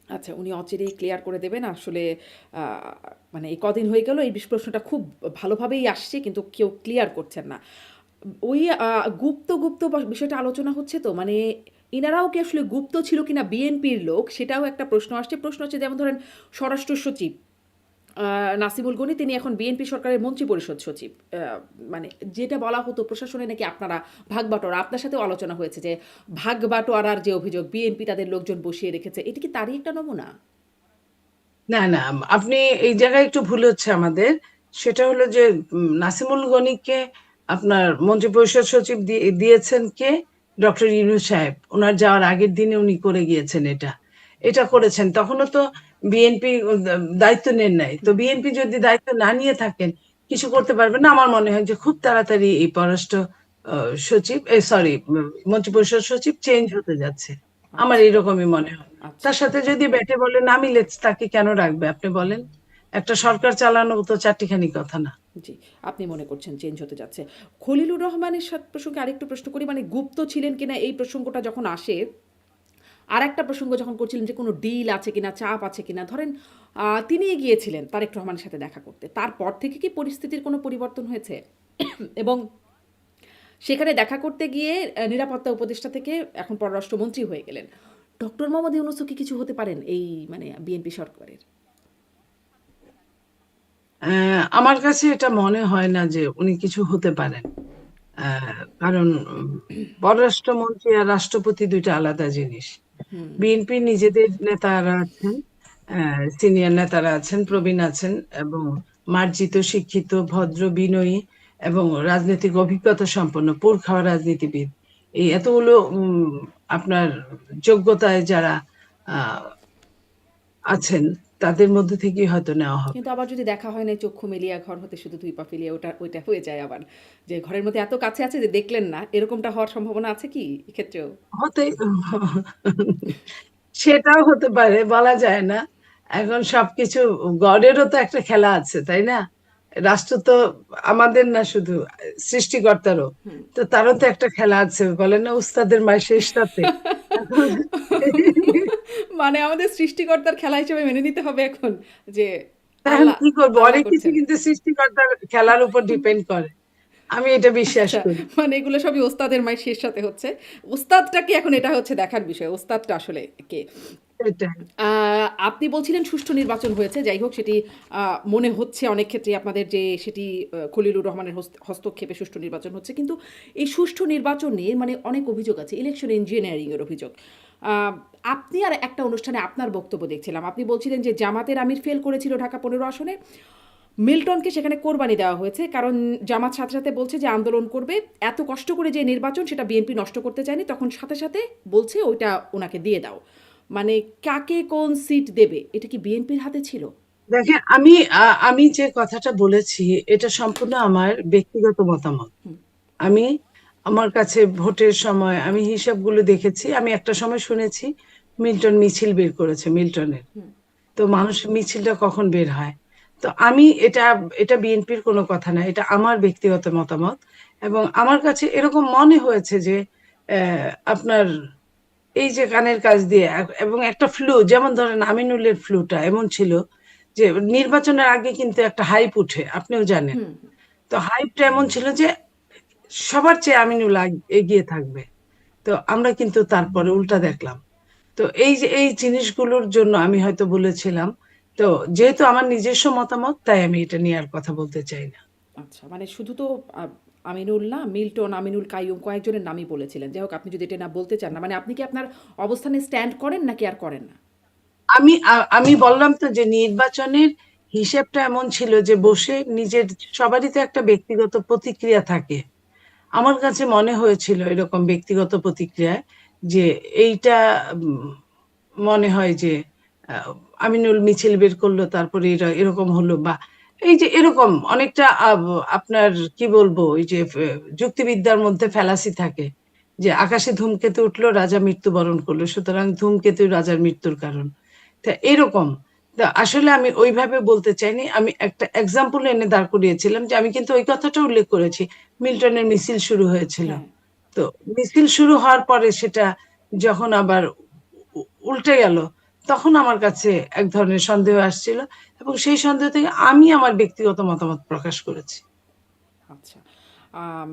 Speaker 2: আচ্ছা, উনি অচিরেই ক্লিয়ার করে দেবেন। আসলে আ মানে এই কদিন হয়ে গেল এই প্রশ্নটা খুব ভালোভাবেই আসছে কিন্তু কেউ ক্লিয়ার করছেন না। ওই গুপ্ত বিষয়টা আলোচনা হচ্ছে তো, মানে ইনারাও কি আসলে গুপ্ত ছিল কিনা বিএনপির লোক সেটাও একটা প্রশ্ন আসছে। প্রশ্ন হচ্ছে যেমন ধরেন স্বরাষ্ট্র সচিব আ নাসিমুল গনি তিনি এখন বিএনপি সরকারের মন্ত্রিপরিষদ সচিব। মানে যেটা বলা হতো প্রশাসনে নাকি আপনারা ভাগ-বাঁটোয়ারা, আপনার সাথেও আলোচনা হয়েছে যে ভাগ-বাঁটোয়ারার যে অভিযোগ বিএনপি তাদের লোকজন বসিয়ে রেখেছে। এটা কি তারই একটা নমুনা?
Speaker 1: না, না, আপনি এই জায়গায় একটু ভুল হচ্ছে আমাদের। সেটা হলো যে নাসিমুল গনিকে আপনার মন্ত্রিপরিষদ সচিব দিয়েছেন কে? ডক্টর ইউনূস সাহেব। ওনার যাওয়ার আগের দিনে উনি করে গিয়েছেন এটা। এটা করেছেন। তখনও তো বিএনপি দায়িত্ব নেন নাই। তো
Speaker 2: হুম,
Speaker 1: বিএনপি যদি দায়িত্ব না নিয়ে থাকেন, কিছু করতে পারবেন না। আমার মনে হয় যে খুব তাড়াতাড়ি এই পররাষ্ট্র সচিব, সরি, মন্ত্রিপরিষদ সচিব চেঞ্জ হতে যাচ্ছে। আমার
Speaker 2: আচ্ছা,
Speaker 1: এরকমই মনে হয়।
Speaker 2: আচ্ছা।
Speaker 1: তার সাথে যদি ব্যাটে বলে না মিলে তাকে কেন রাখবে আপনি বলেন? একটা সরকার চালানো তো চারটিখানি কথা না।
Speaker 2: জি, আপনি মনে করছেন চেঞ্জ হতে যাচ্ছে। খলিলুর রহমানের প্রসঙ্গে আরেকটু প্রশ্ন করি, মানে গুপ্ত ছিলেন কিনা এই প্রসঙ্গটা যখন আসে, আরেকটা প্রসঙ্গ যখন করছিলেন যে কোনো ডিল আছে কিনা, চাপ আছে কিনা, ধরেন তিনি গিয়েছিলেন তারেক রহমানের সাথে দেখা করতে। তারপর থেকে কি পরিস্থিতির কোনো পরিবর্তন হয়েছে? এবং সেখানে দেখা করতে গিয়ে নিরাপত্তা উপদেষ্টা থেকে এখন পররাষ্ট্রমন্ত্রী হয়ে গেলেন। ডক্টর মোহাম্মদ ইউনূসও কি কিছু হতে পারেন এই মানে বিএনপি সরকারের?
Speaker 1: আমার কাছে এটা মনে হয় না যে উনি কিছু হতে পারেন। কারণ পররাষ্ট্রমন্ত্রী আর রাষ্ট্রপতি ২ টা আলাদা জিনিস।
Speaker 2: হুম,
Speaker 1: বিএনপির নিজেদের নেতারা আছেন, সিনিয়র নেতারা আছেন, প্রবীণ আছেন এবং মার্জিত, শিক্ষিত, ভদ্র, বিনয়ী এবং রাজনৈতিক অভিজ্ঞতা সম্পন্ন পোড় খাওয়া রাজনীতিবিদ। এই এতগুলো আপনার যোগ্যতায় যারা আ আছেন, তাদের মধ্যে থেকেই হয়তো নেওয়া হবে।
Speaker 2: কিন্তু আবার যদি দেখা হয় না চক্ষু মেলিয়া ঘর হতে শুধু দুই পা ফেলিয়া, ওইটা হয়ে যায় আবার, যে ঘরের মধ্যে এত কাছে আছে যে দেখলেন না, এরকমটা হওয়ার সম্ভাবনা আছে কি এক্ষেত্রেও?
Speaker 1: হতে সেটাও হতে পারে, বলা যায় না। এখন সবকিছু গডেরও তো একটা খেলা আছে, তাই না? রাষ্ট্র তো আমাদের না শুধু, সৃষ্টিকর্তারও।
Speaker 2: হুম।
Speaker 1: তো তারও তো একটা খেলা আছে। বলে না উস্তাদের মায়ের শেষ রাতে। এখন
Speaker 2: মানে আমাদের সৃষ্টিকর্তার খেলা হিসেবে মেনে নিতে হবে এখন যে
Speaker 1: এখন
Speaker 2: আল্লাহ
Speaker 1: কি করবো?
Speaker 2: আল্লাহ
Speaker 1: অনেক কিছু
Speaker 2: করছেন।
Speaker 1: কিন্তু সৃষ্টিকর্তার খেলার উপর ডিপেন্ড করে। আমি এটা বিশ্বাস
Speaker 2: আচ্ছা,
Speaker 1: করি।
Speaker 2: মানে এগুলো সবই ওস্তাদের মায়ের শেষ সাথে হচ্ছে। ওস্তাদটা কি এখন, এটা হচ্ছে দেখার বিষয়। ওস্তাদটা আসলে কে?
Speaker 1: সেটাই।
Speaker 2: আ আপনি বলছিলেন সুষ্ঠু নির্বাচন হয়েছে। যাই হোক, সেটি মনে হচ্ছে অনেক ক্ষেত্রেই আপনাদের যে সেটি খলিলুর রহমানের হস্তক্ষেপে সুষ্ঠু নির্বাচন হচ্ছে। কিন্তু এই সুষ্ঠু নির্বাচনে মানে অনেক অভিযোগ আছে। ইলেকশন ইঞ্জিনিয়ারিং এর অভিযোগ। আ আপনি আর একটা অনুষ্ঠানে আপনার বক্তব্য দেখছিলাম। আপনি বলছিলেন যে জামাতের আমির ফেল করেছিল ঢাকা ১৫ আসনে। মিল্টনকে সেখানে কোরবানি দেওয়া হয়েছে। কারণ জামাত সাথে, সাথে বলছে যে আন্দোলন করবে। এত কষ্ট করে যে নির্বাচন সেটা বিএনপি নষ্ট করতে চায়নি। তখন সাথে, সাথে বলছে ওইটা উনাকে দিয়ে দাও। মানে কাকে কোন সিট দেবে এটা কি বিএনপির হাতে ছিল?
Speaker 1: দেখেন আমি যে কথাটা বলেছি এটা সম্পূর্ণ আমার ব্যক্তিগত মতামত।
Speaker 2: হুম,
Speaker 1: আমি আমার কাছে ভোটের সময় আমি হিসাবগুলো দেখেছি। আমি একটা সময় শুনেছি মিল্টন মিছিল বের করেছে মিল্টনের।
Speaker 2: হুম,
Speaker 1: তো মানুষ মিছিলটা কখন বের হয়? তো আমি এটা বিএনপির কোনো কথা না। এটা আমার ব্যক্তিগত মতামত। এবং আমার কাছে এরকম মনে হয়েছে যে আপনার এই যে কানের কাছ দিয়ে এবং একটা ফ্লু যেমন ধরেন আমিনুলের ফ্লুটা এমন ছিল যে নির্বাচনের আগে কিন্তু একটা হাইপ উঠে আপনিও জানেন।
Speaker 2: হুম।
Speaker 1: তো হাইপটা এমন ছিল যে সবার চেয়ে আমিনুল এগিয়ে থাকবে। তো আমরা কিন্তু তারপরে উল্টা দেখলাম। তো এই যে এই জিনিসগুলোর জন্য আমি হয়তো বলেছিলাম। তো যেহেতু আমার নিজস্ব মতামত তাই আমি এটা নিয়ে আর কথা বলতে চাই না।
Speaker 2: আচ্ছা, মানে শুধু তো আ আমিনুল না, মিল্টন, আমিনুল কাইয়ুম কয়েকজনের নামই বলেছিলেন। যাই হোক, আপনি যদি এটা না বলতে চান না, মানে আপনি কি আপনার অবস্থানে স্ট্যান্ড করেন নাকি আর করেন না?
Speaker 1: আমি বললাম তো যে নির্বাচনের হিসেবটা এমন ছিল যে বসে নিজের সবারই তো একটা ব্যক্তিগত প্রতিক্রিয়া থাকে। আমার কাছে মনে হয়েছিল এরকম ব্যক্তিগত প্রতিক্রিয়ায় যে এইটা উম মনে হয় যে আ আমিনুল মিছিল বের করলো তারপরে এরকম হলো বা এই যে এরকম অনেকটা আপনার কি বলবো ওই যে যুক্তিবিদ্যার মধ্যে ফ্যালাসি থাকে যে আকাশে ধূমকেতু উঠলো রাজা মৃত্যুবরণ করলো সুতরাং ধূমকেতুই রাজার মৃত্যুর কারণ। তা এরকম। তা আসলে আমি ওইভাবে বলতে চাইনি। আমি একটা এক্সাম্পল এনে দাঁড় করিয়েছিলাম যে আমি কিন্তু ওই কথাটা উল্লেখ করেছি। মিল্টনের মিছিল শুরু হয়েছিল।
Speaker 2: হ্যাঁ।
Speaker 1: তো মিছিল শুরু হওয়ার পরে সেটা যখন আবার উল্টে গেল, তখন আমার কাছে এক ধরনের সন্দেহ আসছিল এবং সেই সন্দেহ থেকে আমি আমার ব্যক্তিগত মতামত প্রকাশ করেছি।
Speaker 2: আচ্ছা। আম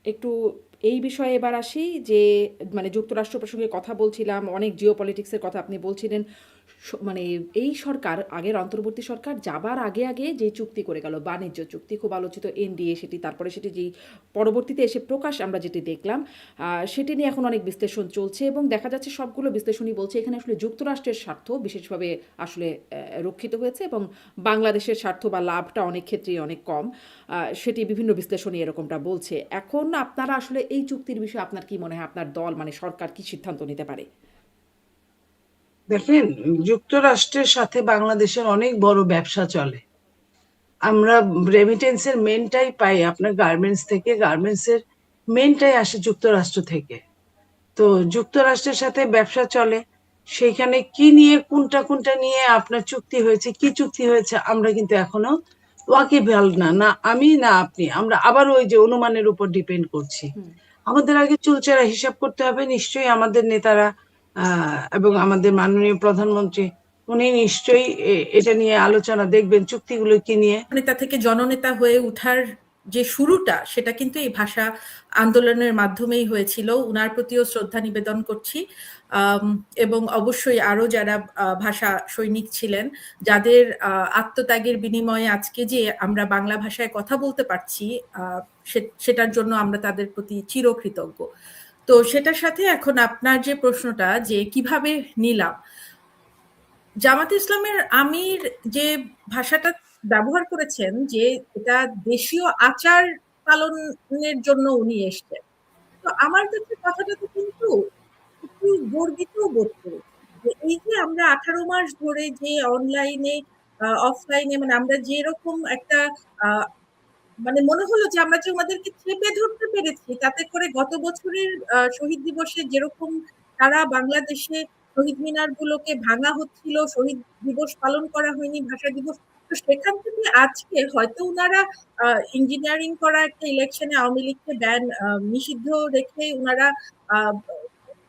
Speaker 2: একটু এই বিষয়ে এবার আসি যে মানে যুক্তরাষ্ট্র প্রসঙ্গে কথা বলছিলাম। অনেক জিওপলিটিক্স এর কথা আপনি বলছিলেন। মানে এই সরকার, আগের অন্তর্বর্তী সরকার যাবার আগে আগে যে চুক্তি করে গেল, বাণিজ্য চুক্তি খুব আলোচিত এনডিএ, সেটি তারপরে সেটি যেই পরবর্তীতে এসে প্রকাশ আমরা যেটি দেখলাম, সেটি নিয়ে এখন অনেক বিশ্লেষণ চলছে এবং দেখা যাচ্ছে সবগুলো বিশ্লেষণই বলছে এখানে আসলে যুক্তরাষ্ট্রের স্বার্থ বিশেষভাবে আসলে রক্ষিত হয়েছে এবং বাংলাদেশের স্বার্থ বা লাভটা অনেক ক্ষেত্রেই অনেক কম। সেটি বিভিন্ন বিশ্লেষণী এরকমটা বলছে। এখন আপনারা আসলে এই চুক্তির বিষয়ে আপনার কি মনে হয়, আপনার দল মানে সরকার কি সিদ্ধান্ত নিতে পারে?
Speaker 1: দেখেন, যুক্তরাষ্ট্রের সাথে বাংলাদেশের অনেক বড় ব্যবসা চলে। আমরা রেমিটেন্সের মেনটাই পাই আপনার গার্মেন্টস থেকে, গার্মেন্টসের মেনটাই আসে যুক্তরাষ্ট্র থেকে। তো যুক্তরাষ্ট্রের সাথে ব্যবসা চলে, সেইখানে কি নিয়ে কোনটা কোনটা নিয়ে আপনার চুক্তি হয়েছে, কি চুক্তি হয়েছে আমরা কিন্তু এখনো ওয়াকিবহাল না, না আমি না আপনি, আমরা আবার ওই যে অনুমানের উপর ডিপেন্ড করছি। আমাদের আগে চুলচেরা হিসাব করতে হবে। নিশ্চয়ই আমাদের নেতারা এবং আমাদের মাননীয় প্রধানমন্ত্রী উনি নিশ্চয়ই এটা নিয়ে আলোচনা দেখবেন, চুক্তিগুলো কি নিয়ে।
Speaker 3: নেতা থেকে জননেতা হয়ে উঠার যে শুরুটা, সেটা কিন্তু এই ভাষা আন্দোলনের মাধ্যমেই হয়েছিল। উনার প্রতিও শ্রদ্ধা নিবেদন করছি। এবং অবশ্যই আরো যারা ভাষা সৈনিক ছিলেন, যাদের আত্মত্যাগের বিনিময়ে আজকে যে আমরা বাংলা ভাষায় কথা বলতে পারছি, সেটার জন্য আমরা তাদের প্রতি চিরকৃতজ্ঞ। তো সেটার সাথে এখন আপনার যে প্রশ্নটা যে কিভাবে নিলাম, জামাত ইসলামের আমির যে ভাষাটা ব্যবহার করেছেন যে এটা দেশীয় আচার পালনের জন্য উনি এসছেন, তো আমার কাছে কথাটাতে কিন্তু একটু গর্বিত বোধ করেছি যে এই যে আমরা 18 মাস ধরে যে অনলাইনে অফলাইনে মানে আমরা যেরকম একটা মানে মনে হলো যে আমরা যে ওনাদেরকে চেপে ধরতে পেরেছি, তাতে করে গত বছরের শহীদ দিবসে যেরকম সারা বাংলাদেশে শহীদ মিনার গুলোকে ভাঙা হচ্ছিল, শহীদ দিবস পালন করা হয়নি, ভাষা দিবস, তো সেখান থেকে আজকে হয়তো ওনারা ইঞ্জিনিয়ারিং করা একটা ইলেকশনে আওয়ামী লীগকে ব্যান নিষিদ্ধ রেখে ওনারা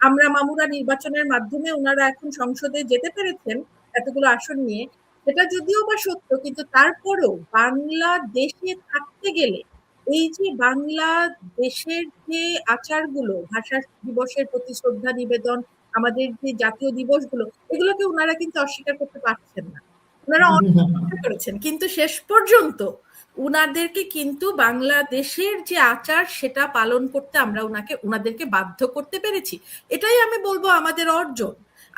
Speaker 3: আমরা মামুরা নির্বাচনের মাধ্যমে ওনারা এখন সংসদে যেতে পেরেছেন এতগুলো আসন নিয়ে। সেটা যদিও বা সত্য, কিন্তু তারপরেও বাংলাদেশে থাকতে গেলে এই যে বাংলাদেশের যে আচারগুলো, ভাষা দিবসের প্রতি শ্রদ্ধা নিবেদন, আমাদের যে জাতীয় দিবসগুলো, এগুলোকে ওনারা কিন্তু অস্বীকার করতে পারছেন না। ওনারা অনেক চেষ্টা করেছেন, কিন্তু শেষ পর্যন্ত উনাদেরকে কিন্তু বাংলাদেশের যে আচার সেটা পালন করতে আমরা উনাদেরকে বাধ্য করতে পেরেছি। এটাই আমি বলবো আমাদের অর্জন।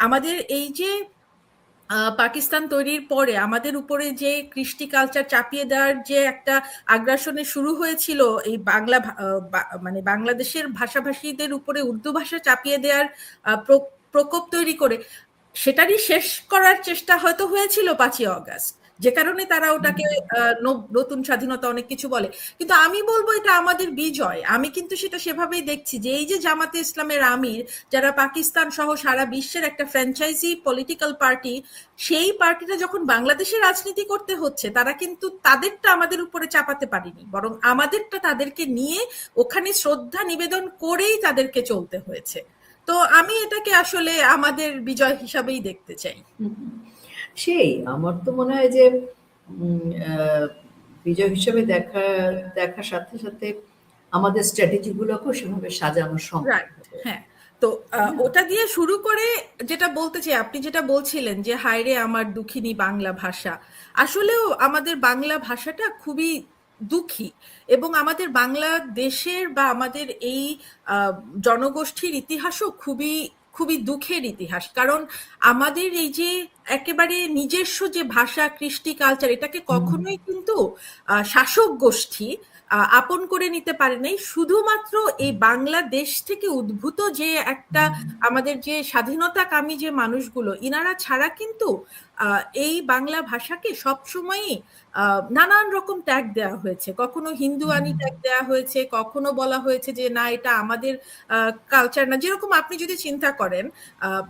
Speaker 3: আমাদের এই যে পাকিস্তান তৈরির পরে আমাদের উপরে যে কৃষ্টি কালচার চাপিয়ে দেওয়ার যে একটা আগ্রাসনে শুরু হয়েছিল, এই বাংলা মানে বাংলাদেশের ভাষাভাষীদের উপরে উর্দু ভাষা চাপিয়ে দেওয়ার প্রকোপ তৈরি করে, সেটারই শেষ করার চেষ্টা হয়তো হয়েছিল 5ই অগাস্ট, যে কারণে তারা ওটাকে নতুন স্বাধীনতা অনেক কিছু বলে। কিন্তু আমি বলবো এটা আমাদের বিজয়। আমি কিন্তু সেটা সেভাবেই দেখছি যে এই যে জামাতে ইসলামের আমির, যারা পাকিস্তান সহ সারা বিশ্বের একটা ফ্র্যাঞ্চাইজি পলিটিক্যাল পার্টি, সেই পার্টিটা যখন বাংলাদেশে রাজনীতি করতে হচ্ছে, তারা কিন্তু তাদেরটা আমাদের উপরে চাপাতে পারেনি, বরং আমাদেরটা তাদেরকে নিয়ে ওখানে শ্রদ্ধা নিবেদন করেই তাদেরকে চলতে হয়েছে। তো আমি এটাকে আসলে আমাদের বিজয় হিসাবেই দেখতে চাই।
Speaker 4: সেই আমার তো মনে হয় যে বিজয় হিসেবে দেখার সাথে সাথে আমাদের স্ট্র্যাটেজি গুলোকেও সেভাবে সাজানো সম্ভব।
Speaker 3: হ্যাঁ, তো ওটা দিয়ে শুরু করে যেটা বলতে চাই, আপনি যেটা বলছিলেন যে হায়রে আমার দুঃখিনী বাংলা ভাষা, আসলেও আমাদের বাংলা ভাষাটা খুবই দুঃখী, এবং আমাদের বাংলাদেশের বা আমাদের এই জনগোষ্ঠীর ইতিহাসও খুবই খুবই দুঃখের ইতিহাস। কারণ আমাদের এই যে একেবারে নিজস্ব যে ভাষা, কৃষ্টি, কালচার, এটাকে কখনোই কিন্তু শাসক গোষ্ঠী আপন করে নিতে পারে নাই। শুধুমাত্র এই বাংলাদেশ থেকে উদ্ভূত যে একটা আমাদের যে স্বাধীনতাকামী যে মানুষগুলো, ইনারা ছাড়া কিন্তু এই বাংলা ভাষাকে সবসময়ই নানান রকম ট্যাগ দেওয়া হয়েছে। কখনো হিন্দুয়ানি ট্যাগ দেওয়া হয়েছে, কখনো বলা হয়েছে যে না এটা আমাদের কালচার না। যেরকম আপনি যদি চিন্তা করেন,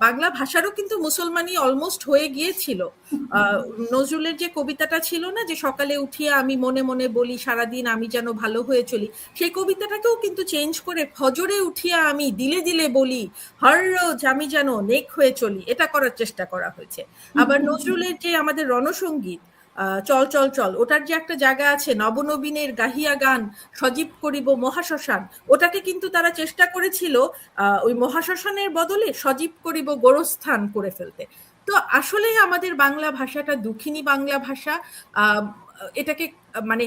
Speaker 3: বাংলা ভাষারও কিন্তু মুসলমানি অলমোস্ট হয়ে গিয়েছিল। নজরুলের যে কবিতাটা ছিল না, যে সকালে উঠিয়া আমি মনে মনে বলি সারাদিন আমি যেন ভালো হয়ে চলি, সেই কবিতাটাকেও কিন্তু চেঞ্জ করে ফজরে উঠিয়া আমি দিলে দিলে বলি হর রোজ আমি যেন নেক হয়ে চলি, এটা করার চেষ্টা করা হয়েছে। আবার নজরুলের যে আমাদের রণসঙ্গীত চল চল চল, ওটার যে একটা জায়গা আছে নবনবীনের গাহিয়া গান সজীব করিব মহাশ্মশান, ওটাকে কিন্তু তারা চেষ্টা করেছিল ওই মহাশ্মশানের বদলে সজীব করিব গোরস্থান করে ফেলতে। তো আসলেই আমাদের বাংলা ভাষাটা দুঃখিনী বাংলা ভাষা। আহ, এটাকে মানে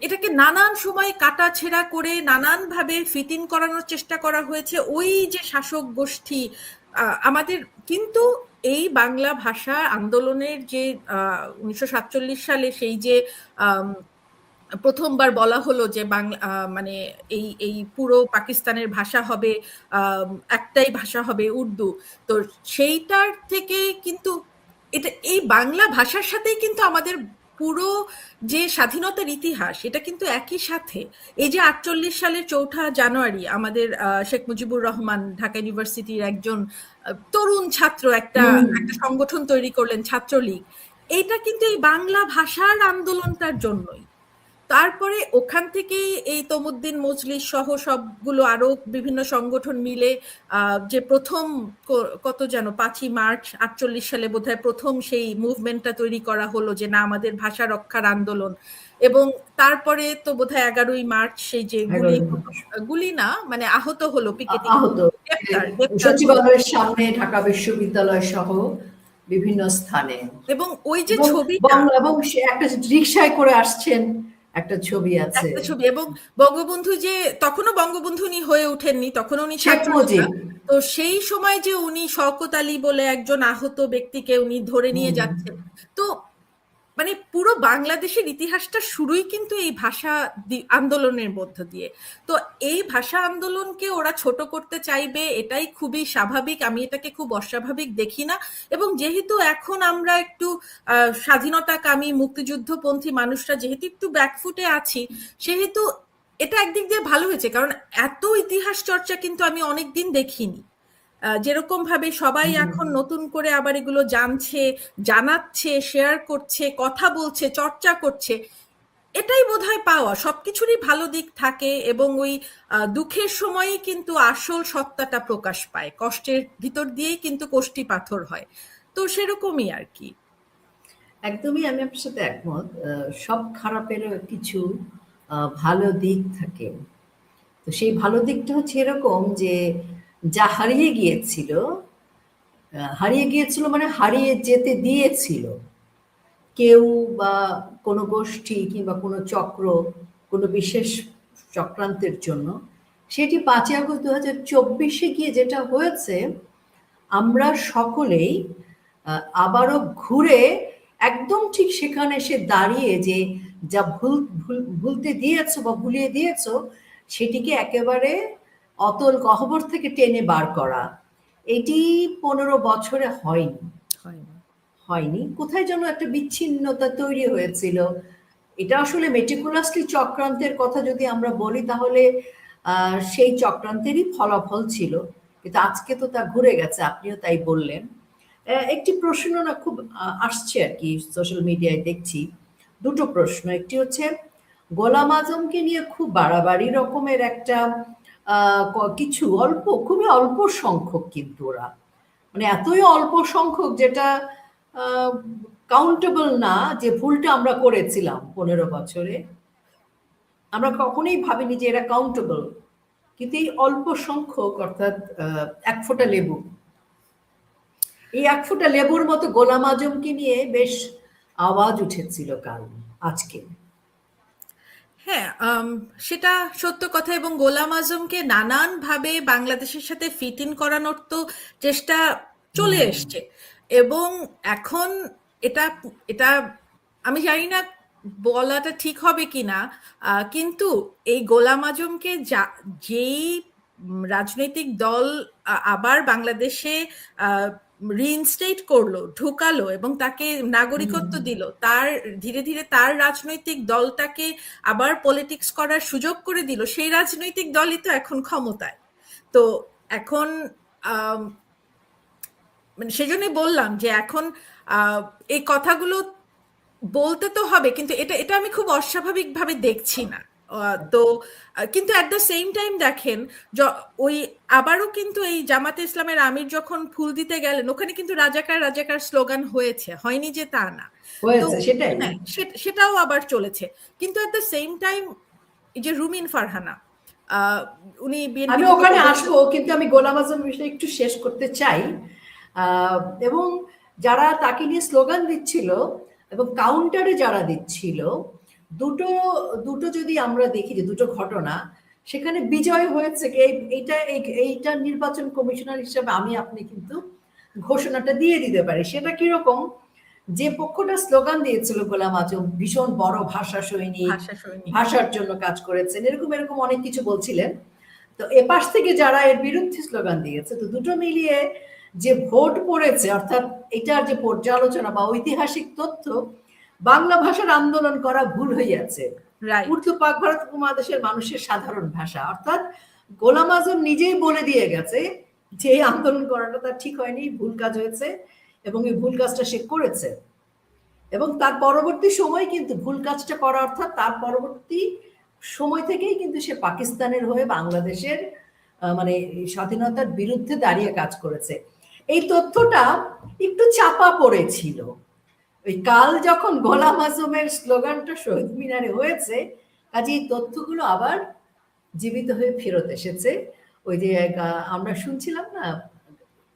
Speaker 3: এটাকে নানান সময় কাটাছেঁড়া করে নানানভাবে ফিট ইন করানোর চেষ্টা করা হয়েছে ওই যে শাসক গোষ্ঠী আমাদের। কিন্তু এই বাংলা ভাষা আন্দোলনের যে 1947 সালে সেই যে আম, প্রথমবার বলা হলো যে বাংলা মানে এই এই পুরো পাকিস্তানের ভাষা হবে, একটাই ভাষা হবে উর্দু। তো সেইটার থেকে কিন্তু এটা এই বাংলা ভাষার সাথেই কিন্তু আমাদের পুরো যে স্বাধীনতার ইতিহাস এটা কিন্তু একই সাথে। এই যে 48 সালের 4ঠা জানুয়ারি আমাদের শেখ মুজিবুর রহমান ঢাকা ইউনিভার্সিটির একজন তরুণ ছাত্র একটা একটা সংগঠন তৈরি করলেন, ছাত্রলীগ। এইটা কিন্তু এই বাংলা ভাষার আন্দোলনটার জন্যই। তারপরে ওখান থেকেই এই তমুদ্দিন মজলিস সহ সবগুলো আরো বিভিন্ন সংগঠন মিলে যে প্রথম কত যেন 5ই মার্চ 48 সালে বোধহয় প্রথম সেই মুভমেন্টটা তৈরি করা হলো যে না আমাদের ভাষা রক্ষার আন্দোলন। এবং তারপরে তো বোধহয় 11ই মার্চ সেই যে গুলি না মানে আহত হলো পিকেটিং,
Speaker 4: আহত সচিবালয়ের সামনে ঢাকা বিশ্ববিদ্যালয় সহ বিভিন্ন স্থানে,
Speaker 3: এবং ওই যে ছবিটা
Speaker 4: এবং একটা রিকশায় করে আসছেন একটা ছবি আছে,
Speaker 3: একটা ছবি। এবং বঙ্গবন্ধু যে তখনও বঙ্গবন্ধু উনি হয়ে ওঠেননি, তখন উনি
Speaker 4: শেখ মুজিব।
Speaker 3: তো সেই সময় যে উনি শওকত আলী বলে একজন আহত ব্যক্তিকে উনি ধরে নিয়ে যাচ্ছেন। তো মানে পুরো বাংলাদেশের ইতিহাসটা শুরুই কিন্তু এই ভাষা আন্দোলনের মধ্য দিয়ে। তো এই ভাষা আন্দোলনকে ওরা ছোট করতে চাইবে, এটাই খুবই স্বাভাবিক, আমি এটাকে খুব অস্বাভাবিক দেখি না। এবং যেহেতু এখন আমরা একটু স্বাধীনতাকামী মুক্তিযুদ্ধপন্থী মানুষরা যেহেতু একটু ব্যাকফুটে আছি, সেহেতু এটা একদিক দিয়ে ভালো হয়েছে, কারণ এত ইতিহাস চর্চা কিন্তু আমি অনেকদিন দেখিনি। যেরকম ভাবে সবাই এখন নতুন করে আবার এগুলো জানছে, জানাচ্ছে, শেয়ার করছে, কথা বলছে, চর্চা করছে, এটাই বোধহয় পাওয়া। সবকিছুরই ভালো দিক থাকে এবং ওই দুঃখের সময়ই কিন্তু আসল সত্তাটা প্রকাশ পায়, কষ্টের ভিতর দিয়েই কিন্তু কোষ্ঠী পাথর হয়। তো সেরকমই আর কি।
Speaker 4: একদমই আমি আপনার সাথে একমত। সব খারাপেরও কিছু ভালো দিক থাকে। তো সেই ভালো দিকটা হচ্ছে এরকম যে যা হারিয়ে গিয়েছিল মানে হারিয়ে যেতে দিয়েছিল কেউ বা কোনো গোষ্ঠী কিংবা কোনো চক্র কোনো বিশেষ চক্রান্তের জন্য, সেটি 5ই আগস্ট 2024 গিয়ে যেটা হয়েছে, আমরা সকলেই আবারও ঘুরে একদম ঠিক সেখানে এসে দাঁড়িয়ে যে যা ভুলতে দিয়েছো বা ভুলিয়ে দিয়েছো সেটিকে একেবারে অতল গহ্বর থেকে টেনে বার করা, এটি 15 বছরে হয়নি। কোথায় যেন একটা বিচ্ছিন্নতা তৈরি হয়েছিল। এটা আসলে মেটিকুলাসলি চক্রান্তের কথা যদি আমরা বলি তাহলে সেই চক্রান্তেরই ফলাফল ছিল, কিন্তু আজকে তো তা ঘুরে গেছে, আপনিও তাই বললেন। একটি প্রশ্ন না খুব আসছে আর কি সোশ্যাল মিডিয়ায় দেখছি, দুটো প্রশ্ন। একটি হচ্ছে গোলাম আজমকে নিয়ে খুব বাড়াবাড়ি রকমের একটা কিছু খুবই অল্প সংখ্যক, কিন্তু ওরা মানে এতই অল্প সংখ্যক যেটা কাউন্টেবল না, যে ভুলটা আমরা করেছিলাম 15 বছরে আমরা কখনোই ভাবিনি যে এরা কাউন্টেবল, কিন্তু এই অল্প সংখ্যক অর্থাৎ এক ফোঁটা লেবু, এই এক ফোঁটা লেবুর মতো গোলাম আজমকে নিয়ে বেশ আওয়াজ উঠেছিল কাল আজকে।
Speaker 3: হ্যাঁ, সেটা সত্য কথা। এবং গোলাম আজমকে নানানভাবে বাংলাদেশের সাথে ফিট ইন করানোর তো চেষ্টা চলে এসছে। এবং এখন এটা এটা আমি জানি না বলাটা ঠিক হবে কিনা, কিন্তু এই গোলাম আজমকে যেই রাজনৈতিক দল আবার বাংলাদেশে রিইনস্টেট করলো, ঢুকালো এবং তাকে নাগরিকত্ব দিল, তার ধীরে ধীরে তার রাজনৈতিক দলটাকে আবার পলিটিক্স করার সুযোগ করে দিল, সেই রাজনৈতিক দলই তো এখন ক্ষমতায়। তো এখন মানে সেজন্যই বললাম যে এখন এই কথাগুলো বলতে তো হবে, কিন্তু এটা আমি খুব অস্বাভাবিকভাবে দেখছি না। তো কিন্তু অ্যাট দ্য সেম টাইম দেখেন ওই আবারও কিন্তু এই জামাতে ইসলামের আমির যখন ফুল দিতে গেলেন ওখানে কিন্তু রাজাকার রাজাকার স্লোগান হয়নি যে তা না, তো সেটাও আবার চলেছে। কিন্তু অ্যাট দ্য সেম টাইম এই যে রুমিন ফারহানা, উনি
Speaker 4: আমি ওখানে আসবো, কিন্তু আমি গোলাম আজম বিষয়ে একটু শেষ করতে চাই। এবং যারা তাকে নিয়ে স্লোগান দিচ্ছিল এবং কাউন্টারে যারা দিচ্ছিল, দুটো দুটো যদি আমরা দেখি যে দুটো ঘটনা, সেখানে বিজয় হয়েছে এইটা নির্বাচন কমিশনার হিসেবে আমি আপনি কিন্তু ঘোষণাটা দিয়ে দিতে পারি। সেটা কিরকম, যে পক্ষটা স্লোগান দিয়েছিল গোলাম আজম ভীষণ বড় ভাষা সৈনিক, ভাষার জন্য কাজ করেছেন, এরকম এরকম অনেক কিছু বলছিলেন। তো এপাশ থেকে যারা এর বিরুদ্ধে স্লোগান দিয়েছে, তো দুটো মিলিয়ে যে ভোট পড়েছে, অর্থাৎ এটার যে পর্যালোচনা বা ঐতিহাসিক তথ্য, বাংলা ভাষার আন্দোলন করা ভুল হইয়াছে। উর্দু পাক ভারত উপমহাদেশের মানুষের সাধারণ ভাষা, অর্থাৎ গোলাম আজম নিজেই বলে দিয়ে গেছে যে এই আন্দোলন করাটা তার ঠিক হয়নি, ভুল কাজ হয়েছে এবং এই ভুল কাজটা সে করেছে। এবং তার পরবর্তী সময় কিন্তু ভুল কাজটা করা, অর্থাৎ তার পরবর্তী সময় থেকেই কিন্তু সে পাকিস্তানের হয়ে বাংলাদেশের মানে স্বাধীনতার বিরুদ্ধে দাঁড়িয়ে কাজ করেছে। এই তথ্যটা একটু চাপা পড়েছিল। ওই কাল যখন গোলাম আজমের স্লোগানটা শহীদ মিনারে হয়েছে, কাজে এই তথ্যগুলো আবার জীবিত হয়ে ফেরত এসেছে। ওই যে আমরা শুনছিলাম না,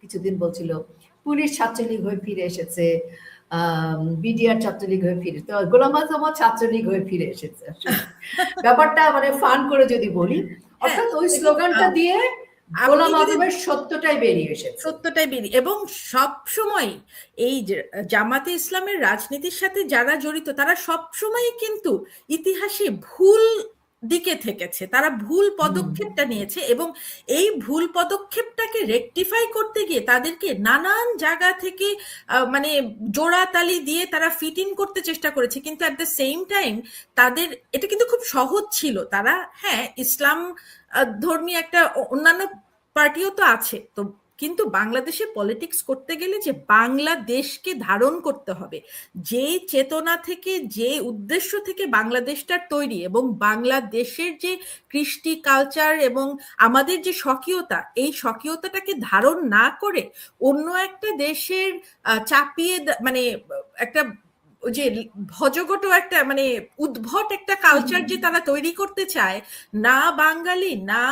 Speaker 4: কিছুদিন বলছিল পুলিশ ছাত্রলীগ হয়ে ফিরে এসেছে, বিডিআর ছাত্রলীগ হয়ে ফিরে, তো গোলাম আজম ছাত্রলীগ হয়ে ফিরে এসেছে। ব্যাপারটা মানে ফান করে যদি বলি, অর্থাৎ ওই স্লোগানটা দিয়ে গোলাম আজমের সত্যটাই বেরিয়ে এসেছে,
Speaker 3: এবং সব সময় এই জামাতে ইসলামের রাজনীতির সাথে যারা জড়িত তারা সব সময় কিন্তু ইতিহাসে ভুল দিকে থেকেছে, তারা ভুল পদক্ষেপটা নিয়েছে এবং এই ভুল পদক্ষেপটাকে রেকটিফাই করতে গিয়ে তাদেরকে নানান জায়গা থেকে মানে জোড়াতালি দিয়ে তারা ফিট ইন করতে চেষ্টা করেছে। কিন্তু অ্যাট দ্য সেম টাইম তাদের এটা কিন্তু খুব সহজ ছিল। তারা হ্যাঁ ইসলাম ধর্মী একটা অন্যান্য পার্টিও তো আছে, তো কিন্তু বাংলাদেশে পলিটিক্স করতে গেলে যে বাংলাদেশকে ধারণ করতে হবে, যে চেতনা থেকে যে উদ্দেশ্য থেকে বাংলাদেশটার তৈরি এবং বাংলাদেশের যে কৃষ্টি কালচার এবং আমাদের যে স্বকীয়তা, এই স্বকীয়তাটাকে ধারণ না করে অন্য একটা দেশের চাপিয়ে মানে একটা যে ভজগট একটা মানে উদ্ভট একটা কালচার যে তারা তৈরি করতে চায়, না বাঙালি না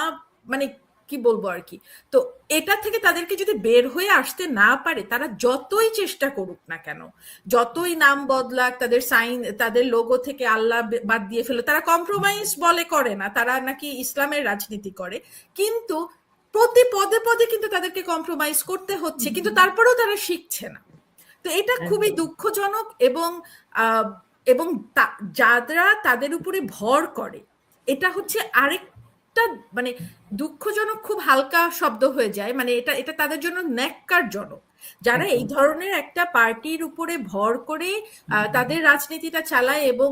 Speaker 3: মানে কি বলবো আর কি, তো এটা থেকে তাদেরকে যদি বের হয়ে আসতে না পারে, তারা যতই চেষ্টা করুক না কেন, যতই নাম বদলাক, তাদের সাইন তাদের লোগো থেকে আল্লাহ বাদ দিয়ে ফেলো, তারা কম্প্রোমাইজ বলে করে না, তারা নাকি ইসলামের রাজনীতি করে, কিন্তু প্রতি পদে পদে কিন্তু তাদেরকে কম্প্রোমাইজ করতে হচ্ছে, কিন্তু তারপরেও তারা শিখছে না। তো এটা খুবই দুঃখজনক এবং এবং যারা তাদের উপরে ভর করে, এটা হচ্ছে আরেকটা মানে দুঃখজনক, খুব হালকা শব্দ হয়ে যায়, মানে এটা তাদের জন্য ন্যাক্কারজনক, যারা এই ধরনের একটা পার্টির উপরে ভর করে তাদের রাজনীতিটা চালায় এবং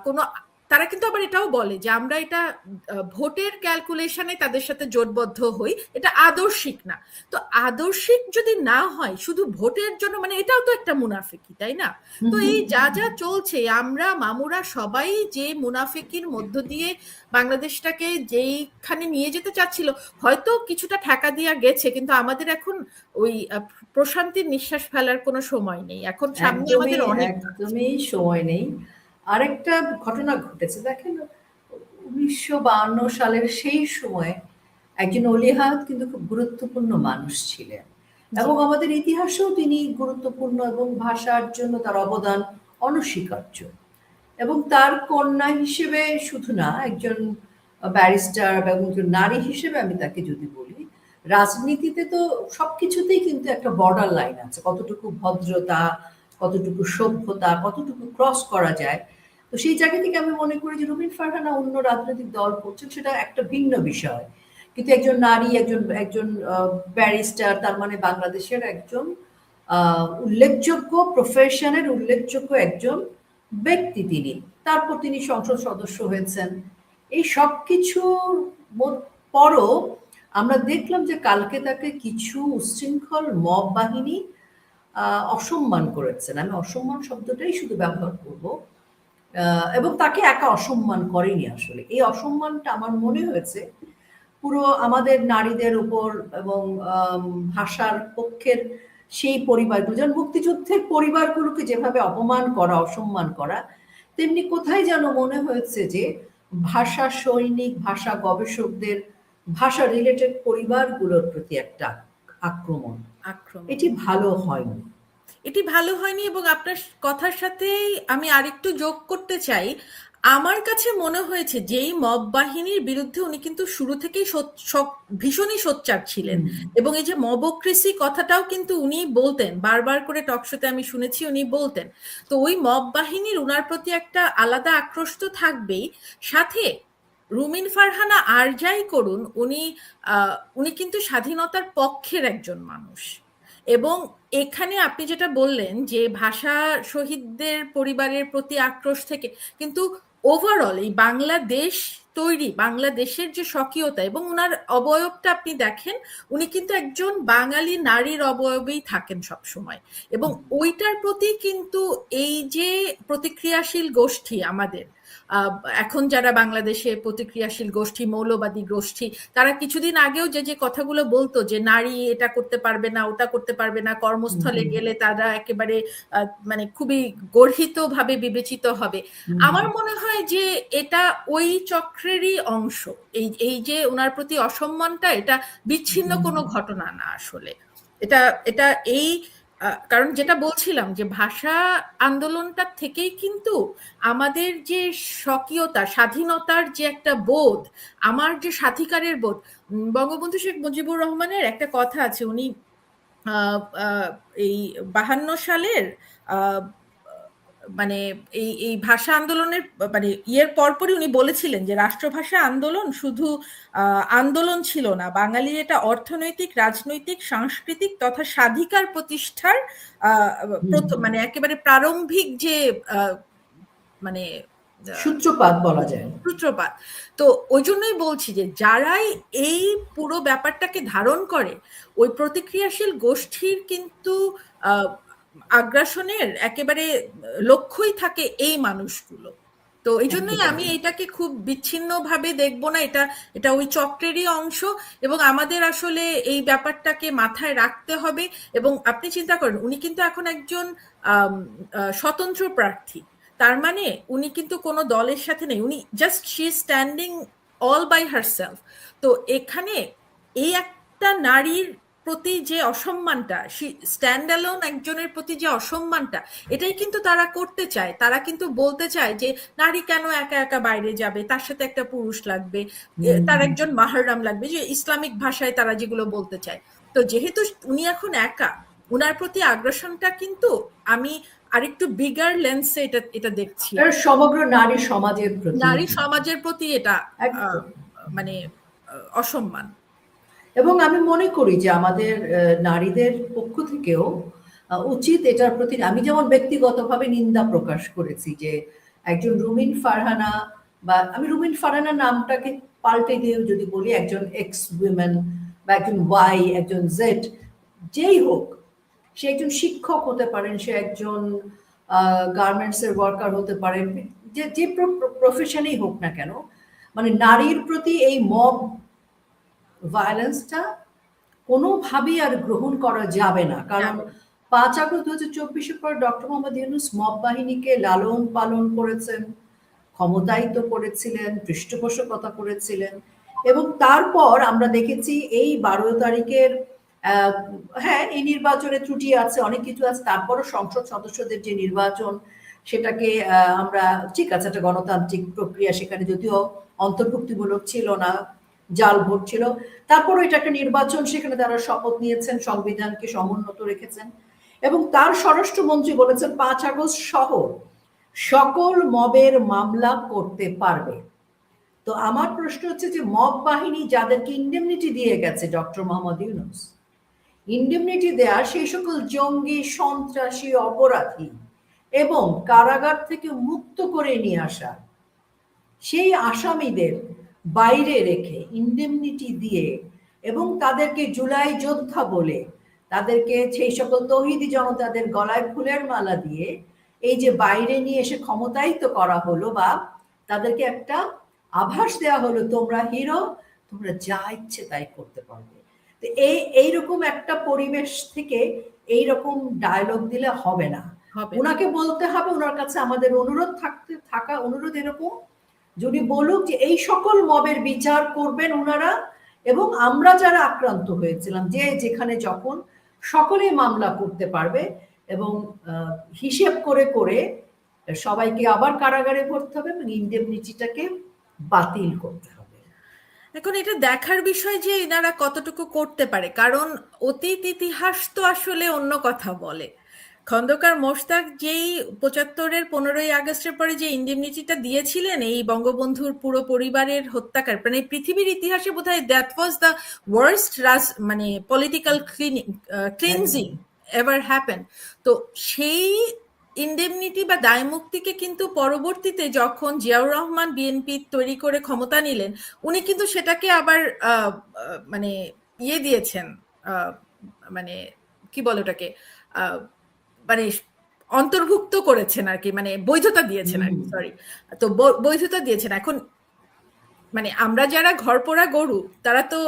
Speaker 3: কোনো তারা কিন্তু আবার এটাও বলে যে আমরা এটা ভোটের ক্যালকুলেশনে তাদের সাথে জোটবদ্ধ হই, এটা আদর্শিক না। তো আদর্শিক যদি না হয় শুধু ভোটের জন্য, মানে এটাও তো একটা মুনাফিকি, তাই না? তো এই যা যা চলছে, আমরা মামুরা সবাই যে মুনাফিকির মধ্য দিয়ে বাংলাদেশটাকে যেইখানে নিয়ে যেতে চাচ্ছিল, হয়তো কিছুটা ঠেকা দিয়া গেছে, কিন্তু আমাদের এখন ওই প্রশান্তির নিঃশ্বাস ফেলার কোনো সময় নেই, এখন সামনে আমাদের অনেক
Speaker 4: একদমই সময় নেই। আরেকটা ঘটনা ঘটেছে, দেখেন 1952 সালের সেই সময় একজন অলি হায়াত কিন্তু খুব গুরুত্বপূর্ণ মানুষ ছিলেন এবং আমাদের ইতিহাসেও তিনি গুরুত্বপূর্ণ এবং ভাষার জন্য তার অবদান অনস্বীকার্য। এবং তার কন্যা হিসেবে শুধু না, একজন ব্যারিস্টার এবং একজন নারী হিসেবে আমি তাকে যদি বলি, রাজনীতিতে তো সবকিছুতেই কিন্তু একটা বর্ডার লাইন আছে, কতটুকু ভদ্রতা, কতটুকু সভ্যতা, কতটুকু ক্রস করা যায়। তো সেই জায়গা থেকে আমি মনে করি যে রুমিন ফারহানা অন্য রাজনৈতিক দল করছেন, সেটা একটা ভিন্ন বিষয়, কিন্তু একজন নারী, একজন ব্যারিস্টার, তার মানে বাংলাদেশের একজন উল্লেখযোগ্য প্রফেশনের উল্লেখযোগ্য একজন ব্যক্তি তিনি। তারপর তিনি সংসদ সদস্য হয়েছেন। এই সব কিছুর পরও আমরা দেখলাম যে কালকে তাকে কিছু উচ্ছৃঙ্খল মব বাহিনী অসম্মান করেছেন। আমি অসম্মান শব্দটাই শুধু ব্যবহার করব, এবং তাকে একা অসম্মান করেনি। আসলে এই অসম্মানটা আমার মনে হয়েছে পুরো আমাদের নারীদের উপর এবং ভাষার পক্ষের সেই পরিবারগুলো, যেমন মুক্তিযুদ্ধের পরিবারগুলোকে যেভাবে অপমান করা, অসম্মান করা, তেমনি কোথায় যেন মনে হয়েছে যে ভাষা সৈনিক, ভাষা গবেষকদের, ভাষা রিলেটেড পরিবারগুলোর প্রতি একটা আক্রমণ, এটি ভালো হয়নি।
Speaker 3: এটি ভালো হয়নি, এবং আপনার কথার সাথেই আমি আরেকটু যোগ করতে চাই। আমার কাছে মনে হয়েছে যে এই মব বাহিনীর বিরুদ্ধে উনি কিন্তু শুরু থেকেই ভীষণই সোচ্চার ছিলেন, এবং এই যে মবক্রেসি কথাটাও কিন্তু উনি বলতেন বারবার করে, টকশোতে আমি শুনেছি উনি বলতেন। তো ওই মব বাহিনীর উনার প্রতি একটা আলাদা আক্রোশ তো থাকবেই, সাথে রুমিন ফারহানা আর যাই করুন, উনি কিন্তু স্বাধীনতার পক্ষের একজন মানুষ। এবং এখানে আপনি যেটা বললেন যে ভাষা শহীদদের পরিবারের প্রতি আক্রোশ থেকে, কিন্তু ওভারঅল এই বাংলাদেশ তৈরি, বাংলাদেশের যে স্বকীয়তা, এবং উনার অবয়বটা আপনি দেখেন, উনি কিন্তু একজন বাঙালি নারীর অবয়বেই থাকেন সব সময়। এবং ওইটার প্রতি কিন্তু এই যে প্রতিক্রিয়াশীল গোষ্ঠী আমাদের, এখন যারা বাংলাদেশে প্রতিক্রিয়াশীল গোষ্ঠী, মৌলবাদী গোষ্ঠী, তারা কিছুদিন আগেও যে যে কথাগুলো বলতো যে নারী এটা করতে পারবে না, ওটা করতে পারবে না, কর্মস্থলে গেলে তারা একেবারে মানে খুবই গর্হিত ভাবে বিবেচিত হবে, আমার মনে হয় যে এটা ওই চক্রেরই অংশ। এই যে ওনার প্রতি অসম্মানটা, এটা বিচ্ছিন্ন কোনো ঘটনা না আসলে। এটা এটা এই কারণ যেটা বলছিলাম যে ভাষা আন্দোলনটা থেকেই কিন্তু আমাদের যে স্বকীয়তা, স্বাধীনতার যে একটা বোধ, আমার যে স্বাধিকারের বোধ, বঙ্গবন্ধু শেখ মুজিবুর রহমানের একটা কথা আছে, উনি এই 52 সালের মানে এই ভাষা আন্দোলনের মানে ইয়ের পরপরই উনি বলেছিলেন যে রাষ্ট্রভাষা আন্দোলন শুধু আন্দোলন ছিল না, বাঙালির এটা অর্থনৈতিক, রাজনৈতিক, সাংস্কৃতিক তথা স্বাধিকার প্রতিষ্ঠার মানে একেবারে প্রারম্ভিক যে মানে
Speaker 4: সূত্রপাত বলা যায়।
Speaker 3: সূত্রপাত। তো ওই জন্যই বলছি যে যারাই এই পুরো ব্যাপারটাকে ধারণ করে, ওই প্রতিক্রিয়াশীল গোষ্ঠীর কিন্তু আগ্রাসনের একেবারে লক্ষ্যই থাকে এই মানুষগুলো। তো এই জন্যই আমি এটাকে খুব বিচ্ছিন্ন ভাবে দেখবো না, এটা ওই চক্রেরই অংশ, এবং আমাদের আসলে এই ব্যাপারটাকে মাথায় রাখতে হবে। এবং আপনি চিন্তা করেন, উনি কিন্তু এখন একজন স্বতন্ত্র প্রার্থী, তার মানে উনি কিন্তু কোনো দলের সাথে নেই, উনি just she is standing all by herself. তো এখানে এই একটা নারীর প্রতি যে অসম্মানটা, স্ট্যান্ড অ্যালোন একজনের প্রতি যে অসম্মানটা, এটাই কিন্তু তারা করতে চায়। তারা কিন্তু বলতে চায় যে নারী কেন একা একা বাইরে যাবে, তার সাথে একটা পুরুষ লাগবে, তার একজন মাহরাম লাগবে, যে ইসলামিক ভাষায় তারা যেগুলো বলতে চায়। তো যেহেতু উনি এখন একা, উনার প্রতি আগ্রাসনটা কিন্তু আমি আরেকটু বিগার লেন্সে এটা দেখছি,
Speaker 4: সমগ্র নারী সমাজের প্রতি,
Speaker 3: নারী সমাজের প্রতি এটা মানে অসম্মান।
Speaker 4: এবং আমি মনে করি যে আমাদের নারীদের পক্ষ থেকেও উচিত এটার প্রতি, আমি যেমন ব্যক্তিগতভাবে নিন্দা প্রকাশ করেছি যে একজন রুমিন ফারহানা, বা আমি রুমিন ফারহানা নামটাকে পাল্টে দিয়েও যদি বলি একজন এক্স উইমেন বা একজন ওয়াই, একজন জেড, যেই হোক, সে একজন শিক্ষক হতে পারেন, সে একজন গার্মেন্টসের ওয়ার্কার হতে পারেন, যে প্রফেশনেই হোক না কেন, মানে নারীর প্রতি এই মব ভায়োলেন্সটা কোনোভাবেই আর গ্রহণ করা যাবে না। কারণ 5 আগস্ট 2024 পর ডক্টর মোহাম্মদ ইউনূস মব বাহিনীকে লালন পালন করেছেন, ক্ষমতায়িত করেছিলেন, পৃষ্ঠপোষকতা করেছিলেন, এবং তারপর আমরা দেখেছি এই 12 তারিখের হ্যাঁ এই নির্বাচনে ত্রুটি আছে, অনেক কিছু আছে, তারপরও সংসদ সদস্যদের যে নির্বাচন, সেটাকে আমরা ঠিক আছে একটা গণতান্ত্রিক প্রক্রিয়া, সেখানে যদিও অন্তর্ভুক্তিমূলক ছিল না, জাল ভোট ছিল, তারপরও এটা একটা নির্বাচন, সেখানে তারা শপথ নিয়েছেন, সংবিধানকে সমুন্নত রেখেছেন, এবং তার স্বরাষ্ট্রমন্ত্রী বলেছেন 5 আগস্ট সহ সকল মবের মামলা করতে পারবে। তো আমার প্রশ্ন হচ্ছে যে মব বাহিনী যাদেরকে ইন্ডেমনিটি দিয়ে গেছে ডক্টর মোহাম্মদ ইউনূস, ইন্ডেমনিটি দেওয়ার সেই সকল জঙ্গি, সন্ত্রাসী, অপরাধী এবং কারাগার থেকে মুক্ত করে নিয়ে আসা সেই আসামিদের বাইরে রেখে ইন্ডেমনিটি দিয়ে, এবং তাদেরকে জুলাই যোদ্ধা বলে, তাদেরকে সেই সকল তৌহিদি জনতাদের গলায় ফুলের মালা দিয়ে এই যে বাইরে নিয়ে এসে ক্ষমতায়িত করা হলো, বা তাদেরকে একটা আভাস দেওয়া হলো তোমরা হিরো, তোমরা যা ইচ্ছে তাই করতে পারবে। তো এইরকম একটা পরিবেশ থেকে এইরকম ডায়লগ দিলে হবে না, ওনাকে বলতে হবে, ওনার কাছে আমাদের অনুরোধ থাকা অনুরোধ এরকম, যদি বলুক যে এই সকল মবের বিচার করবেন ওনারা, এবং আমরা যারা আক্রান্ত হয়েছিলাম যে যেখানে যখন সকলেই মামলা করতে পারবে, এবং হিসেব করে করে সবাইকে আবার কারাগারে ভরতে হবে এবং ইন্ডেমনিটিটাকে বাতিল করতে হবে।
Speaker 3: এখন এটা দেখার বিষয় যে এনারা কতটুকু করতে পারে, কারণ অতীত ইতিহাস তো আসলে অন্য কথা বলে। খন্দকার মোশতাক যেই ৭৫-এর ১৫ই আগস্টের পরে যে ইন্ডেমনিটিটা দিয়েছিলেন এই বঙ্গবন্ধুর পুরো পরিবারের হত্যাকার, মানে পৃথিবীর ইতিহাসে বোধহয় দ্যাট ওয়াজ দ্য ওয়ার্স্ট মানে পলিটিক্যাল ক্লিনজিং এভার হ্যাপেন। তো সেই ইন্ডেমনিটি বা দায়মুক্তিকে কিন্তু পরবর্তীতে যখন জিয়াউর রহমান বিএনপি তৈরি করে ক্ষমতা নিলেন, উনি কিন্তু সেটাকে আবার মানে দিয়েছেন, মানে কি বলে ওটাকে, মানে অন্তর্ভুক্ত করেছেন আর কি, মানে বৈধতা দিয়েছেন আর কি, সরি। তো বৈধতা দিয়েছেন। এখন মানে আমরা যারা ঘরপোড়া গরু তারা তো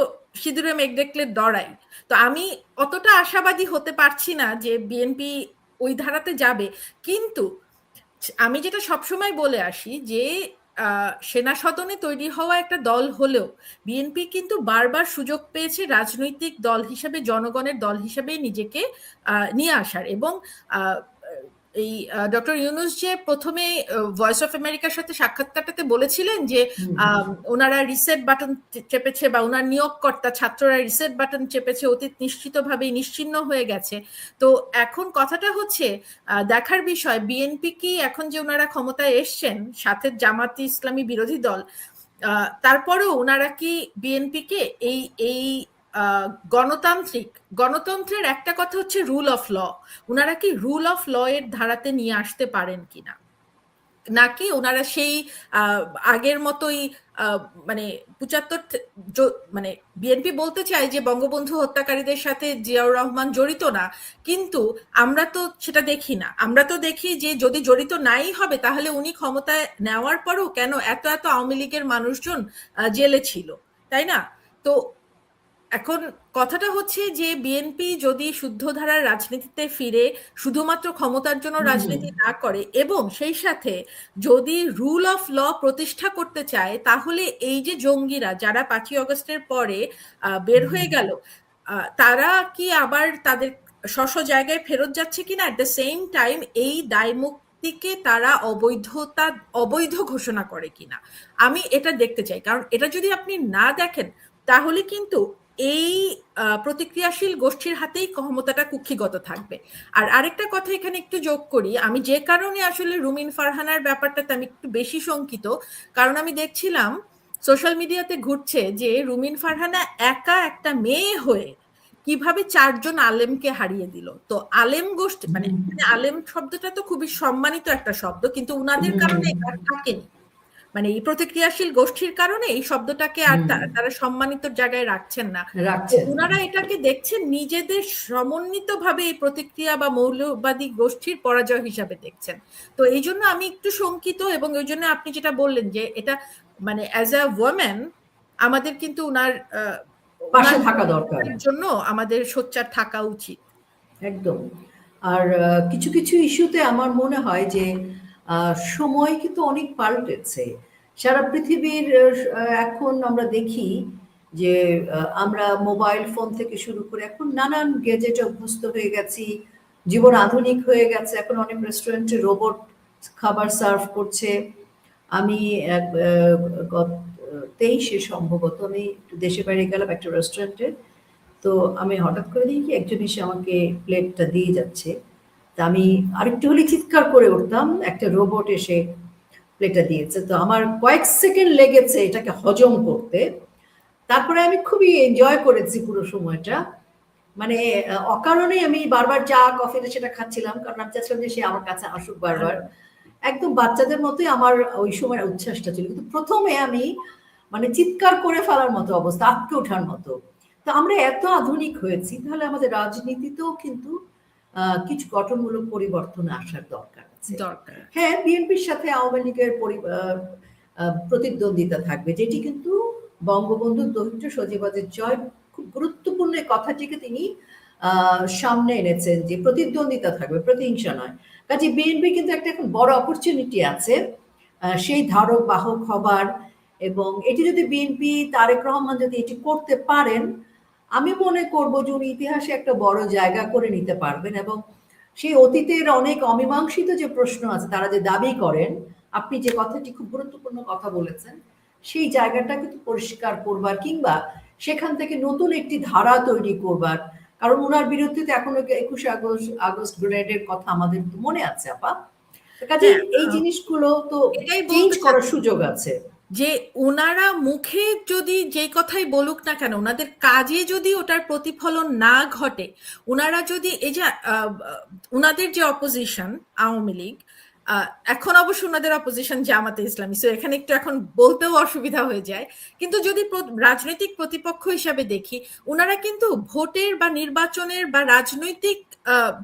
Speaker 3: সিঁদুরে মেঘ দেখলে ডরাই। তো আমি অতটা আশাবাদী হতে পারছি না যে বিএনপি ওই ধারাতে যাবে। কিন্তু আমি যেটা সবসময় বলে আসি যে সেনা সদনে তৈরি হওয়া একটা দল হলেও বিএনপি কিন্তু বারবার সুযোগ পেয়েছে রাজনৈতিক দল হিসেবে, জনগণের দল হিসেবে নিজেকে নিয়ে আসার। এবং এই ডক্টর ইউনূস যে প্রথমে ভয়েস অফ আমেরিকার সাথে সাক্ষাৎকারটাতে বলেছিলেন যে ওনারা রিসেট বাটন চেপেছে, বা ওনার নিয়োগকর্তা ছাত্ররা রিসেট বাটন চেপেছে, অতীত নিশ্চিতভাবেই নিশ্চিহ্ন হয়ে গেছে। তো এখন কথাটা হচ্ছে দেখার বিষয়, বিএনপি কি এখন যে ওনারা ক্ষমতায় এসছেন সাথে জামাতি ইসলামী বিরোধী দল, তারপরেও ওনারা কি বিএনপিকে এই গণতন্ত্রের একটা কথা হচ্ছে রুল অফ ল, ওনারা কি রুল অফ ল এর ধারাতে নিয়ে আসতে পারেন কিনা, নাকি ওনারা সেই আগের মতোই মানে ৭৫ মানে বিএনপি বলতে চাই যে বঙ্গবন্ধু হত্যাকারীদের সাথে জিয়াউর রহমান জড়িত না, কিন্তু আমরা তো সেটা দেখি না। আমরা তো দেখি যে যদি জড়িত নাই হবে তাহলে উনি ক্ষমতায় নেওয়ার পরও কেন এত এত আওয়ামী লীগের মানুষজন জেলে ছিল, তাই না? তো এখন কথাটা হচ্ছে যে বিএনপি যদি শুদ্ধ ধারার রাজনীতিতে ফিরে শুধুমাত্র ক্ষমতার জন্য রাজনীতি না করে এবং সেই সাথে যদি রুল অফ ল প্রতিষ্ঠা করতে চায়, তাহলে এই যে জঙ্গিরা যারা ৫ই আগস্টের পরে বের হয়ে গেল, তারা কি আবার তাদের স্ব জায়গায় ফেরত যাচ্ছে কিনা, এট দ্য সেম টাইম এই দায়মুক্তিকে তারা অবৈধ ঘোষণা করে কিনা, আমি এটা দেখতে চাই। কারণ এটা যদি আপনি না দেখেন তাহলে কিন্তু এই প্রতিক্রিয়াশীল গোষ্ঠীর হাতেই ক্ষমতাটা কুক্ষিগত থাকবে। আর আরেকটা কথা এখানে একটু যোগ করি, আমি যে কারণে আসলে রুমিন ফারহানার ব্যাপারটাতে আমি একটু বেশি শঙ্কিত, কারণ আমি দেখছিলাম সোশ্যাল মিডিয়াতে ঘুরছে যে রুমিন ফারহানা একা একটা মেয়ে হয়ে কিভাবে ৪ জন আলেমকে হারিয়ে দিল। তো আলেম গোষ্ঠী, মানে আলেম শব্দটা তো খুবই সম্মানিত একটা শব্দ, কিন্তু উনাদের কারণে আর থাকেনি, মানে এই প্রতিক্রিয়াশীল গোষ্ঠীর কারণে এই শব্দটাকে আর তারা সম্মানিত জায়গায় রাখছেন না। ওনারা এটাকে দেখছেন নিজেদের সমন্বিতভাবে এই প্রতিক্রিয়া বা মৌলবাদী গোষ্ঠীর পরাজয় হিসাবে দেখছেন। তো এই জন্য আমি একটু শঙ্কিত, এবং ওই জন্য আপনি যেটা বললেন যে এটা মানে অ্যাজ আ ওয়ামেন আমাদের কিন্তু ওনার
Speaker 4: পাশে থাকা দরকার,
Speaker 3: জন্য আমাদের সোচ্চার থাকা উচিত।
Speaker 4: একদম। আর কিছু কিছু ইস্যুতে আমার মনে হয় যে সময় কিন্তু অনেক পাল্টেছে। সারা পৃথিবীর এখন আমরা দেখি যে আমরা মোবাইল ফোন থেকে শুরু করে এখন নানান গ্যাজেটে অভ্যস্ত হয়ে গেছি, জীবন আধুনিক হয়ে গেছে। এখন অনেক রেস্টুরেন্টে রোবট খাবার সার্ভ করছে। আমি ২৩-এ সম্ভবত আমি একটু দেশে বাইরে গেলাম একটা রেস্টুরেন্টে, তো আমি হঠাৎ করে দেখি কি একজন এসে আমাকে প্লেটটা দিয়ে যাচ্ছে। তা আমি আরেকটু হলে চিৎকার করে উঠতাম, একটা রোবট এসে প্লেটটা দিয়েছে। তো আমার কয়েক সেকেন্ড লেগেছে এটাকে হজম করতে, তারপরে আমি খুবই এনজয় করেছি পুরো সময়টা। মানে অকারণে আমি বারবার চা কফি সেটা খাচ্ছিলাম, কারণ আমি চাচ্ছিলাম যে সে আমার কাছে আসুক বারবার। একদম বাচ্চাদের মতোই আমার ওই সময় উচ্ছ্বাসটা ছিল, কিন্তু প্রথমে আমি মানে চিৎকার করে ফেলার মতো অবস্থা, আটকে ওঠার মতো। তো আমরা এত আধুনিক হয়েছি, তাহলে আমাদের রাজনীতিতেও কিন্তু কিছু গঠনমূলক পরিবর্তন আসার দরকার আছে। হ্যাঁ, বিএনপির সাথে আওয়ামী লীগের প্রতিদ্বন্দ্বিতা থাকবে, যেটি কিন্তু বঙ্গবন্ধুর দহিত্র সজীবাদের জয় খুব গুরুত্বপূর্ণ কথাটিকে তিনি সামনে এনেছেন, যে প্রতিদ্বন্দ্বিতা থাকবে, প্রতিহিংসা নয়। কাজে বিএনপি কিন্তু একটা এখন বড় অপরচুনিটি আছে সেই ধারক বাহক হবার, এবং এটি যদি বিএনপি তারেক রহমান যদি এটি করতে পারেন, আমি মনে করব যে উনি ইতিহাসে একটা বড় জায়গা করে নিতে পারবেন। এবং সেই অতীতের অনেক অমীমাংসিত যে প্রশ্ন আছে, তারা যে দাবি করেন, আপনি যে কথাটি খুব গুরুত্বপূর্ণ কথা বলেছেন, সেই জায়গাটা কিন্তু পরিষ্কার করবার কিংবা সেখান থেকে নতুন একটি ধারা তৈরি করবার, কারণ ওনার বিরুদ্ধে তো এখনো 21 আগস্ট গ্রেনেডের কথা আমাদের তো মনে আছে আপা। কাজে
Speaker 3: হ্যাঁ,
Speaker 4: এই জিনিসগুলো তো
Speaker 3: এটাই
Speaker 4: চেঞ্জ
Speaker 3: বলতে
Speaker 4: করার
Speaker 3: চাচ্ছি
Speaker 4: সুযোগ আছে।
Speaker 3: যে ওনারা মুখে যদি যে কথাই বলুক না কেন, ওনাদের কাজে যদি ওটার প্রতিফলন না ঘটে, ওনারা যদি এই যে ওনাদের যে অপোজিশন আওয়ামী লীগ, এখন অবশ্য ওনাদের অপোজিশন জামাতে ইসলামী, সো এখানে একটু এখন বলতেও অসুবিধা হয়ে যায়, কিন্তু যদি রাজনৈতিক প্রতিপক্ষ হিসাবে দেখি, ওনারা কিন্তু ভোটের বা নির্বাচনের বা রাজনৈতিক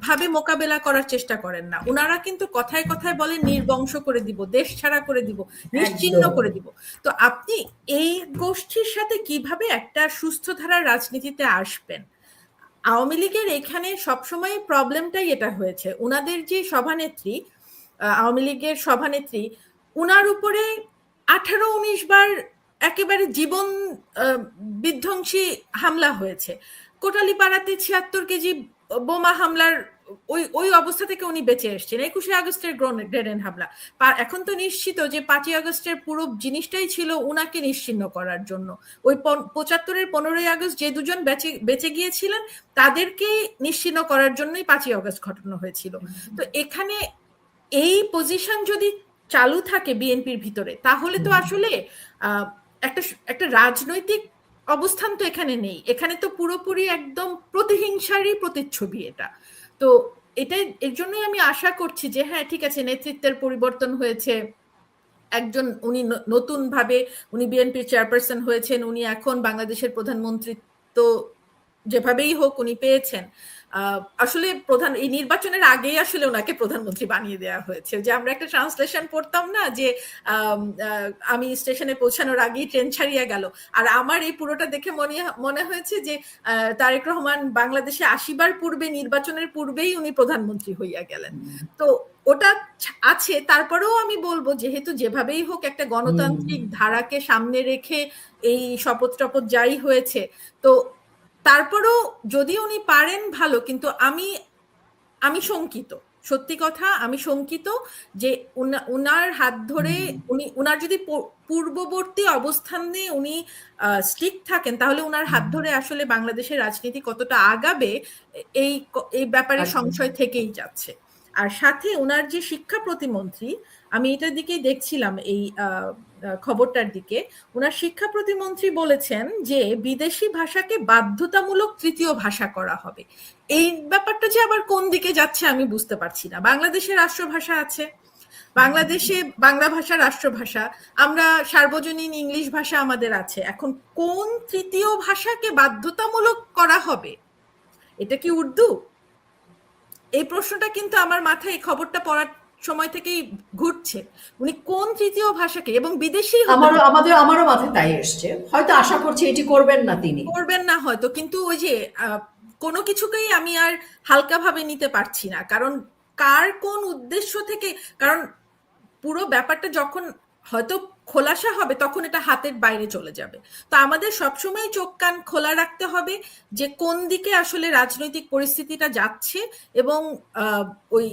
Speaker 3: ভাবে মোকাবেলা করার চেষ্টা করেন না। ওনারা কিন্তু কথায় কথায় বলেন নির্বংশ করে দিব, দেশ ছাড়া করে দিব, নিশ্চিহ্ন
Speaker 4: একদম।
Speaker 3: করে দিব। তো আপনি এই গোষ্ঠীর সাথে কিভাবে একটা সুস্থ ধারার রাজনীতিতে আসবেন? আওয়ামী লীগের এখানে সবসময় প্রবলেমটাই এটা হয়েছে, ওনাদের যে সভানেত্রী, আওয়ামী লীগের সভানেত্রী, উনার উপরে 18-19 বার একেবারে জীবন বিধ্বংসী হামলা হয়েছে। কোটালীপাড়াতে 76 কেজি বোমা হামলার ওই ওই অবস্থা থেকে উনি বেঁচে এসছেন। 21শে আগস্টের গ্রেনেড হামলা, এখন তো নিশ্চিত যে 5ই আগস্টের পুরো জিনিসটাই ছিল উনাকে নিশ্চিহ্ন করার জন্য। ওই 75-এর 15ই আগস্ট যে দুজন বেঁচে গিয়েছিলেন তাদেরকে নিশ্চিহ্ন করার জন্যই 5ই আগস্ট ঘটানো হয়েছিল। তো এখানে এই পজিশন যদি চালু থাকে বিএনপির ভিতরে, তাহলে তো আসলে একটা একটা রাজনৈতিক অবস্থান তো এখানে নেই, এখানে তো পুরোপুরি একদম প্রতিহিংসারই প্রতিচ্ছবি এটা। তো এটাই, এর জন্যই আমি আশা করছি যে হ্যাঁ ঠিক আছে, নেতৃত্বের পরিবর্তন হয়েছে, একজন উনি নতুন ভাবে উনি বিএনপির চেয়ারপারসন হয়েছেন, উনি এখন বাংলাদেশের প্রধানমন্ত্রিত্ব যেভাবেই হোক উনি পেয়েছেন। আসলে এই নির্বাচনের আগেই আসলে ওনাকে প্রধানমন্ত্রী বানিয়ে দেওয়া হয়েছে। যে আমরা একটা ট্রান্সলেশন পড়তাম না যে আমি স্টেশনে পৌঁছানোর আগেই ট্রেন ছাড়িয়ে গেল, আর আমার এই পুরোটা দেখে মনে হয়েছে যে তারেক রহমান বাংলাদেশে আসিবার পূর্বে, নির্বাচনের পূর্বেই উনি প্রধানমন্ত্রী হইয়া গেলেন। তো ওটা আছে, তারপরেও আমি বলবো যেহেতু যেভাবেই হোক একটা গণতান্ত্রিক ধারাকে সামনে রেখে এই শপথ টপথ যাই হয়েছে, তো তারপরেও যদি উনি পারেন ভালো, কিন্তু আমি শঙ্কিত, সত্যি কথা আমি শঙ্কিত যে উনার হাত ধরে উনার যদি পূর্ববর্তী অবস্থানে উনি স্টিক থাকেন, তাহলে উনার হাত ধরে আসলে বাংলাদেশের রাজনীতি কতটা আগাবে এই ব্যাপারে সংশয় থেকেই যাচ্ছে। আর সাথে ওনার যে শিক্ষা প্রতিমন্ত্রী, আমি এটার দিকেই দেখছিলাম এই খবরটার দিকে, ওনার শিক্ষা প্রতিমন্ত্রী বলেছেন যে বিদেশি ভাষাকে বাধ্যতামূলক তৃতীয় ভাষা করা হবে। এই ব্যাপারটা যে আবার কোন দিকে যাচ্ছে আমি বুঝতে পারছি না। বাংলাদেশের রাষ্ট্রভাষা আছে, বাংলাদেশে বাংলা ভাষা রাষ্ট্রভাষা, আমরা সার্বজনীন ইংলিশ ভাষা আমাদের আছে, এখন কোন তৃতীয় ভাষাকে বাধ্যতামূলক করা হবে? এটা কি উর্দু? এই প্রশ্নটা কিন্তু আমার মাথায় এই খবরটা পড়ার সময় থেকেই ঘুরছে। উনি কোন তৃতীয় ভাষাকে, এবং বিদেশি
Speaker 4: আমারও মাথায় তাই এসছে, হয়তো আশা করছি এটি করবেন না, তিনি
Speaker 3: করবেন না হয়তো, কিন্তু ওই যে কোনো কিছুকেই আমি আর হালকাভাবে নিতে পারছি না, কারণ কার কোন উদ্দেশ্য থেকে, কারণ পুরো ব্যাপারটা যখন হয়তো খোলাসা হবে তখন এটা হাতের বাইরে চলে যাবে। তো আমাদের সবসময় চোখ কান খোলা রাখতে হবে যে কোন দিকে আসলে রাজনৈতিক পরিস্থিতিটা যাচ্ছে, এবং ওই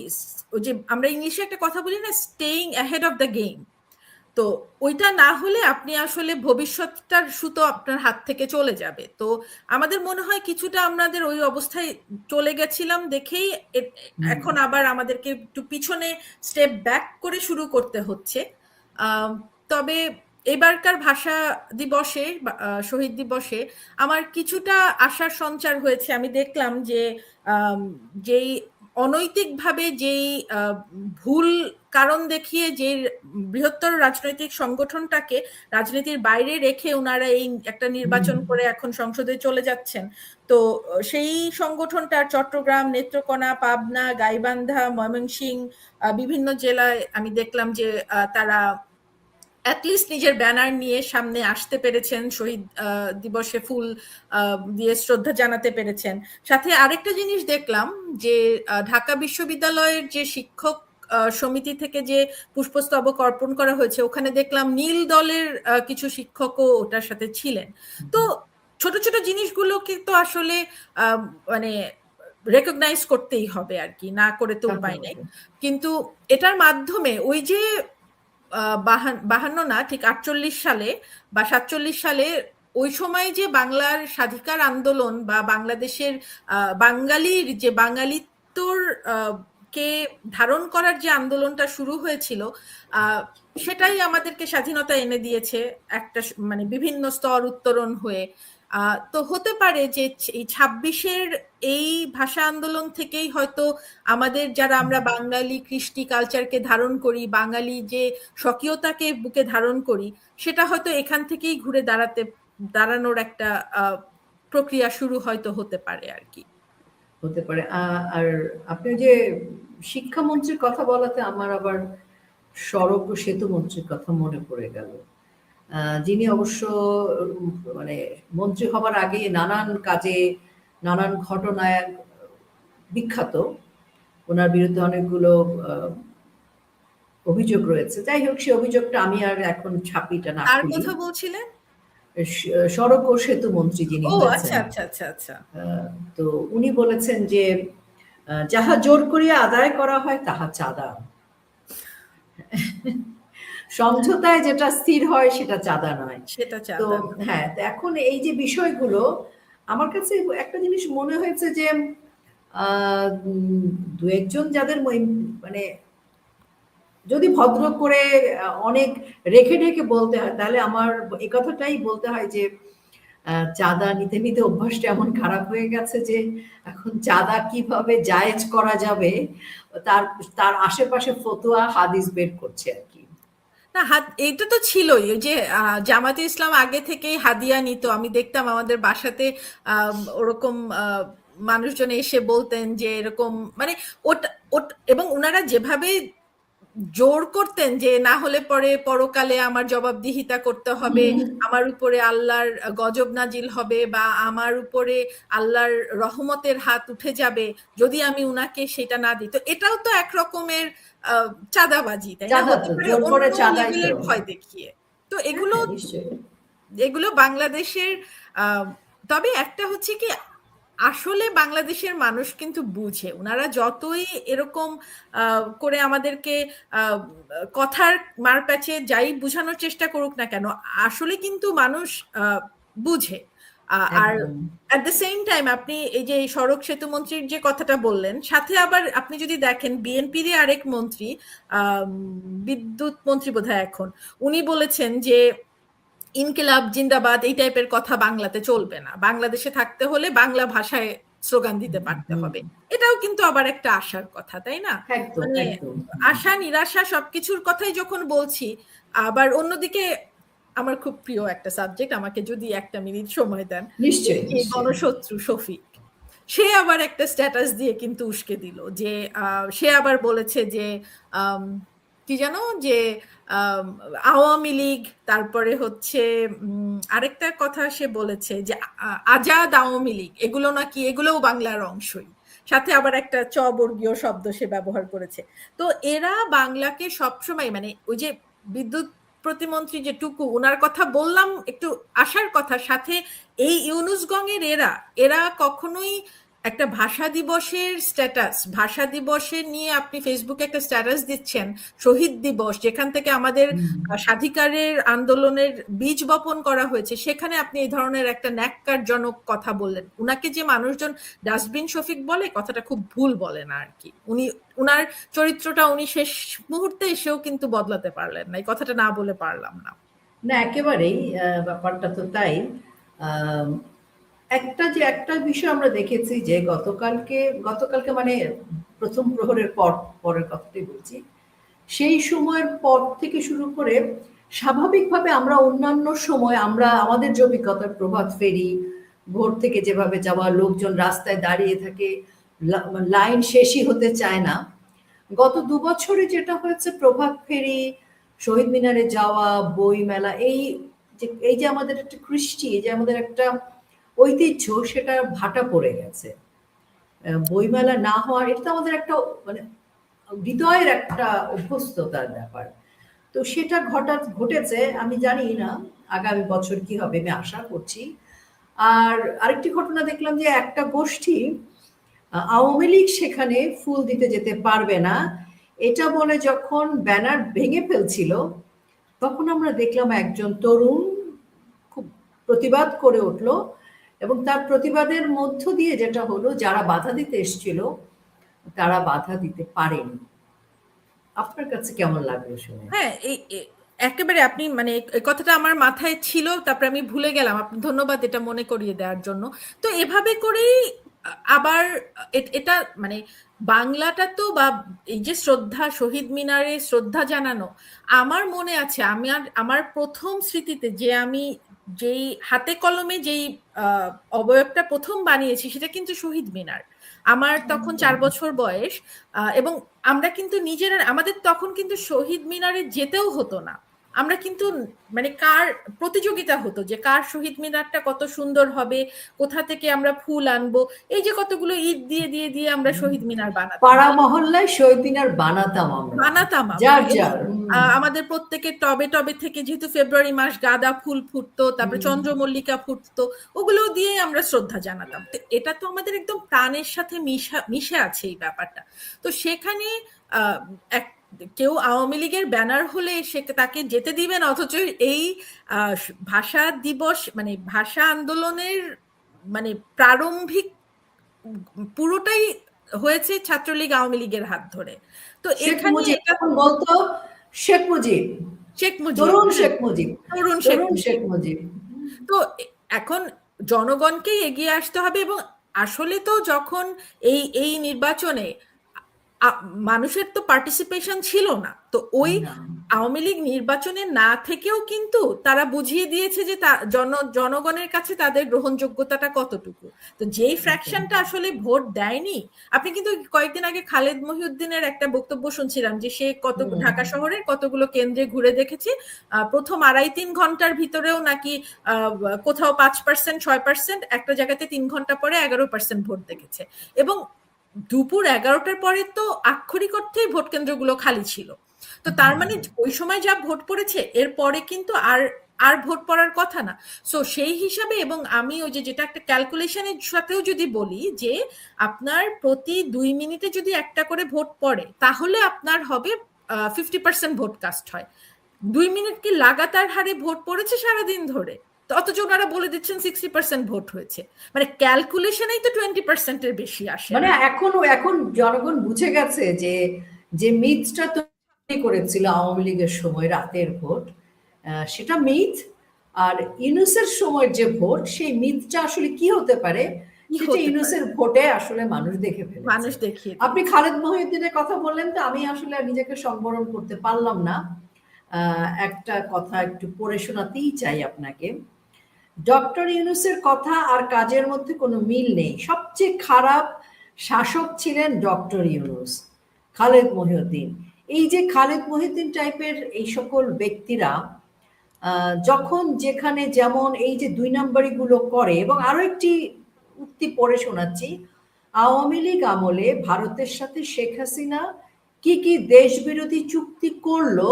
Speaker 3: যে আমরা ইংলিশে একটা কথা বলি না, staying ahead of the game, তো ওইটা না হলে আপনি আসলে ভবিষ্যৎটার সুতো আপনার হাত থেকে চলে যাবে। তো আমাদের মনে হয় কিছুটা আমাদের ওই অবস্থায় চলে গেছিলাম দেখেই এখন আবার আমাদেরকে একটু পিছনে স্টেপ ব্যাক করে শুরু করতে হচ্ছে। তবে এবারকার ভাষা দিবসে, শহীদ দিবসে আমার কিছুটা আশার সঞ্চার হয়েছে। আমি দেখলাম যে যেই অনৈতিকভাবে যেই ভুল কারণ দেখিয়ে যে বৃহত্তর রাজনৈতিক সংগঠনটাকে রাজনীতির বাইরে রেখে ওনারা এই একটা নির্বাচন করে এখন সংসদে চলে যাচ্ছেন, তো সেই সংগঠনটার চট্টগ্রাম, নেত্রকোনা, পাবনা, গাইবান্ধা, ময়মনসিংহ বিভিন্ন জেলায় আমি দেখলাম যে তারা অ্যাটলিস্ট নিজের ব্যানার নিয়ে সামনে আসতে পেরেছেন, শহীদ দিবসে ফুল দিয়ে শ্রদ্ধা জানাতে পেরেছেন। সাথে আরেকটা জিনিস দেখলাম যে ঢাকা বিশ্ববিদ্যালয়ের যে শিক্ষক সমিতি থেকে যে পুষ্পস্তবক অর্পণ করা হয়েছে, ওখানে দেখলাম নীল দলের কিছু শিক্ষকও ওটার সাথে ছিলেন। তো ছোট ছোট জিনিসগুলোকে তো আসলে মানে রেকগনাইজ করতেই হবে আর কি, না করে তো উপায় নেই। কিন্তু এটার মাধ্যমে ওই যে 52 না ঠিক 48 সালে বা 47 সালে ওই সময় যে বাংলার স্বাধিকার আন্দোলন বা বাংলাদেশের বাঙালির যে বাঙালিত্বর কে ধারণ করার যে আন্দোলনটা শুরু হয়েছিল, সেটাই আমাদেরকে স্বাধীনতা এনে দিয়েছে একটা মানে বিভিন্ন স্তর উত্তরণ হয়ে। তো হতে পারে যে এই 26-এর এই ভাষা আন্দোলন থেকেই হয়তো আমাদের যারা আমরা বাঙালি কৃষ্টি কালচারকে ধারণ করি, বাঙালি যে স্বকীয়তাকে বুকে ধারণ করি, সেটা হয়তো এখান থেকেই ঘুরে দাঁড়ানোর একটা প্রক্রিয়া শুরু হয়তো হতে পারে আর কি।
Speaker 4: হতে পারে। আর আপনি যে শিক্ষামন্ত্রীর কথা বলাতে আমার আবার সড়ক ও সেতু মন্ত্রীর কথা মনে পড়ে গেল, যিনি অবশ্য মানে মন্ত্রী হবার আগে নানান কাজে নানান ঘটনায় বিখ্যাত। ওনার বিরুদ্ধে অনেকগুলো অভিযোগ রয়েছে। যাই হোক, সে অভিযোগটা আমি আর এখন ছাপিটা না
Speaker 3: আর
Speaker 4: খুলি।
Speaker 3: কথা বলছিলেন?
Speaker 4: সড়ক ও সেতু মন্ত্রী যিনি হয়েছেন,
Speaker 3: আচ্ছা।
Speaker 4: তো উনি বলেছেন যে যাহা জোর করিয়া আদায় করা হয় তাহা চাঁদা, সমঝোতায় যেটা স্থির হয় সেটা চাঁদা নয়।
Speaker 3: সেটা
Speaker 4: তো
Speaker 3: চাঁদা।
Speaker 4: হ্যাঁ, এখন এই যে বিষয়গুলো আমার কাছে একটা জিনিস মনে হয়েছে যে দু একজন যাদের মানে যদি ভদ্র করে অনেক রেখে ঢেকে বলতে হয়, তাহলে আমার এই কথাটাই বলতে হয় যে চাঁদা নিতে নিতে অভ্যাসটা এমন খারাপ হয়ে গেছে যে এখন চাঁদা কিভাবে জায়েজ করা যাবে তার আশেপাশে ফতোয়া হাদিস বের করছে আর কি।
Speaker 3: না, এটা তো ছিলই। ওই যে জামাতে ইসলাম আগে থেকেই হাদিয়া নিত। আমি দেখতাম আমাদের বাসাতে ওরকম মানুষজন এসে বলতেন যে এরকম মানে ওটা এবং ওনারা যেভাবে জোর করতেন যে না হলে পরে পরকালে আমার জবাবদিহিতা করতে হবে, আমার উপরে আল্লাহর গজব নাজিল হবে বা আমার উপরে আল্লাহর রহমতের হাত উঠে যাবে যদি আমি উনাকে সেটা না দিই। তো এটাও তো এক রকমের চাঁদাবাজি, তাই না? হতে পারে অন্য লেভেলের ভয় দেখিয়ে। তো এগুলো বাংলাদেশের তবে একটা হচ্ছে কি, আসলে বাংলাদেশের মানুষ কিন্তু বুঝে। ওনারা যতই এরকম করে আমাদেরকে কথার মারপ্যাচে যাই বোঝানোর চেষ্টা করুক না কেন, আসলে কিন্তু মানুষ বুঝে। আর অ্যাট দ্য সেম টাইম আপনি এই যে সড়ক সেতু মন্ত্রীর যে কথাটা বললেন, সাথে আবার আপনি যদি দেখেন বিএনপির আরেক মন্ত্রী, বিদ্যুৎ মন্ত্রী বোধহয় এখন, উনি বলেছেন যে ইনকিলাব জিন্দাবাদ এই টাইপের কথা বাংলাতে চলবে না, বাংলাদেশে থাকতে হলে বাংলা ভাষায় স্লোগান দিতে পারতে হবে। এটাও কিন্তু আবার একটা আশার কথা, তাই না? মানে আশা নিরাশা সবকিছুর কথাই যখন বলছি, আবার অন্যদিকে আমার খুব প্রিয় একটা সাবজেক্ট, আমাকে যদি একটা মিনিট সময় দেন,
Speaker 4: নিশ্চয়ই,
Speaker 3: গণশত্রু শফিক, সে আবার একটা স্ট্যাটাস দিয়ে কিন্তু উস্কে দিল যে সে আবার বলেছে যে কি জানো যে আওয়ামী লীগ, তারপরে হচ্ছে আরেকটা কথা সে বলেছে যে আজাদ আওয়ামী লীগ, এগুলো নাকি এগুলোও বাংলার অংশই, সাথে আবার একটা চবর্গীয় শব্দ সে ব্যবহার করেছে। তো এরা বাংলাকে সবসময় মানে ওই যে বিদ্যুৎ প্রতিমন্ত্রী যেটুকু ওনার কথা বললাম, একটু আসার কথা, সাথে এই ইউনুসগঙের এরা কখনোই একটা ভাষা দিবসের স্ট্যাটাস, ভাষা দিবসের নিয়ে আপনি ফেসবুকে একটা স্ট্যাটাস দিচ্ছেন, শহীদ দিবস যেখান থেকে আমাদের স্বাধিকারের আন্দোলনের বীজ বপন করা হয়েছে, সেখানে আপনি এই ধরনের একটা ন্যাক্কারজনক কথা বললেন। উনাকে যে মানুষজন ডাস্টবিন শফিক বলে, কথাটা খুব ভুল বলে না আর কি। উনার চরিত্রটা উনি শেষ মুহূর্তে এসেও কিন্তু বদলাতে পারলেন না, এই কথাটা না বলে পারলাম না।
Speaker 4: না, একেবারেই ব্যাপারটা তো তাই। একটা বিষয় আমরা দেখেছি যে গতকালকে মানে প্রথম প্রহরের পরের কথাটাই বলছি, সেই সময়ের পর থেকে শুরু করে স্বাভাবিকভাবে আমরা অন্যান্য সময় আমরা আমাদের যে অভিজ্ঞতার প্রভাত ফেরি, ভোর থেকে যেভাবে যাওয়া, লোকজন রাস্তায় দাঁড়িয়ে থাকে, লাইন শেষই হতে চায় না। গত 2 বছরে যেটা হয়েছে, প্রভাত ফেরি, শহীদ মিনারে যাওয়া, বই মেলা, এই যে আমাদের একটা কৃষ্টি, এই যে আমাদের একটা ঐতিহ্য, সেটা ভাটা পড়ে গেছে। বইমেলা না হওয়ার এটা তো আমাদের একটা মানে হৃদয়ের একটা অভ্যস্ততার ব্যাপার। তো সেটা ঘটেছে। আমি জানি না আগামী বছর কি হবে, আমি আশা করছি। আর আরেকটি ঘটনা দেখলাম যে একটা গোষ্ঠী আওয়ামী লীগ সেখানে ফুল দিতে যেতে পারবে না, এটা বলে যখন ব্যানার ভেঙে ফেলছিল, তখন আমরা দেখলাম একজন তরুণ খুব প্রতিবাদ করে উঠল, এবং তার প্রতিবাদের মধ্য দিয়ে যেটা হলো, যারা বাধা দিতে এসেছিল তারা বাধা দিতে পারেনি। আপনার কাছে কেমন লাগলো শুনে?
Speaker 3: হ্যাঁ, একেবারে আপনি মানে এই কথাটা আমার মাথায় ছিল, তারপরে আমি ভুলে গেলাম। আপনি ধন্যবাদ এটা মনে করিয়ে দেওয়ার জন্য। তো এভাবে করেই আবার এটা মানে বাংলাটা তো, বা এই যে শ্রদ্ধা, শহীদ মিনারে শ্রদ্ধা জানানো, আমার মনে আছে আমার প্রথম স্মৃতিতে যে আমি যেই হাতে কলমে যেই অবয়বটা প্রথম বানিয়েছি সেটা কিন্তু শহীদ মিনার। আমার তখন 4 বছর বয়স, এবং আমরা কিন্তু নিজেরা, আমাদের তখন কিন্তু শহীদ মিনারে যেতেও হতো না, আমরা কিন্তু মানে কার প্রতিযোগিতা হতো যে কার শহীদ মিনারটা কত সুন্দর হবে, কোথা থেকে আমরা ফুল আনবো, এই যে কতগুলো ঈদ দিয়ে দিয়ে দিয়ে আমরা শহীদ মিনার বানাতাম,
Speaker 4: পাড়া মহল্লায় শহীদ মিনার বানাতাম আমরা, যার যার।
Speaker 3: আমাদের প্রত্যেকের টবে টবে থেকে, যেহেতু ফেব্রুয়ারি মাস, গাঁদা ফুল ফুটতো, তারপরে চন্দ্রমল্লিকা ফুটতো, ওগুলো দিয়ে আমরা শ্রদ্ধা জানাতাম। তো এটা তো আমাদের একদম প্রাণের সাথে মিশে আছে এই ব্যাপারটা। তো সেখানে কেউ আওয়ামী লীগের ব্যানার হলে সে তাকে যেতে দিবেন, অথচ এই ভাষা দিবস মানে ভাষা আন্দোলনের মানে প্রারম্ভিক পুরোটাই হয়েছে ছাত্রলীগ আওয়ামী লীগের হাত ধরে। তো এখানে
Speaker 4: বলতো শেখ মুজিব, তরুণ শেখ মুজিব,
Speaker 3: তরুণ শেখ মুজিব। তো এখন জনগণকেই এগিয়ে আসতে হবে, এবং আসলে তো যখন এই নির্বাচনে মানুষের তো পার্টিসিপেশন ছিল না, তো ওই আওয়ামী লীগ নির্বাচনে না থেকেও কিন্তু তারা বুঝিয়ে দিয়েছে যে জনগণের কাছে তাদের গ্রহণযোগ্যতাটা কতটুকু। তো যেই ফ্র্যাকশনটা আসলে ভোট দেয়নি, আপনি কিন্তু কয়েকদিন আগে খালেদ মহিউদ্দিনের একটা বক্তব্য শুনছিলাম যে সে ঢাকা শহরের কতগুলো কেন্দ্রে ঘুরে দেখেছে, প্রথম 2.5-3 ঘন্টার ভিতরেও নাকি কোথাও 5%, 6%, একটা জায়গাতে 3 ঘন্টা পরে 11% ভোট দেখেছে, এবং দুপুর 11টার পরে তো আক্ষরিক অর্থেই ভোট কেন্দ্রগুলো খালি ছিল। তো তার মানে ওই সময় যা ভোট পড়েছে এরপরে কিন্তু আর ভোট পড়ার কথা না। সো সেই হিসাবে, এবং আমি ওই যেটা একটা ক্যালকুলেশনের সাথেও যদি বলি যে আপনার প্রতি 2 মিনিটে যদি একটা করে ভোট পড়ে, তাহলে আপনার হবে 50% ভোট কাস্ট হয়। 2 মিনিট কি লাগাতার হারে ভোট পড়েছে সারাদিন ধরে, অথচ ওনারা বলে দিচ্ছেন 60% ভোট হয়েছে, মানে ক্যালকুলেশনেই তো 20%-এর বেশি আসে।
Speaker 4: মানে এখন জনগণ বুঝে গেছে যে মিথটা তৈরি করেছিল আওয়ামী লীগের সময় রাতের ভোট, সেটা মিথ, আর ইউনূসের সময় যে ভোট, সেই মিথটা আসলে কি হতে পারে সেটা ইউনূসের ভোটে আসলে মানুষ দেখে ফেলেছে।
Speaker 3: মানুষ দেখিয়ে।
Speaker 4: আপনি খালেদ মহিউদ্দিনের কথা বললেন, তো আমি আসলে নিজেকে সংবরণ করতে পারলাম না, একটা কথা একটু পড়ে শোনাতেই চাই আপনাকে। ডক্টর ইউনূসের কথা আর কাজের মধ্যে কোনো মিল নেই, সবচেয়ে খারাপ শাসক ছিলেন ডক্টর ইউনূস। খালেদ মহিউদ্দিন, এই যে খালেদ মহিউদ্দিন টাইপের এই সকল ব্যক্তিরা যখন যেখানে যেমন এই যে 2 নম্বরি গুলো করে, এবং আরো একটি উক্তি পড়ে শোনাচ্ছি, আওয়ামী লীগ আমলে ভারতের সাথে শেখ হাসিনা কি কি দেশ বিরোধী চুক্তি করলো,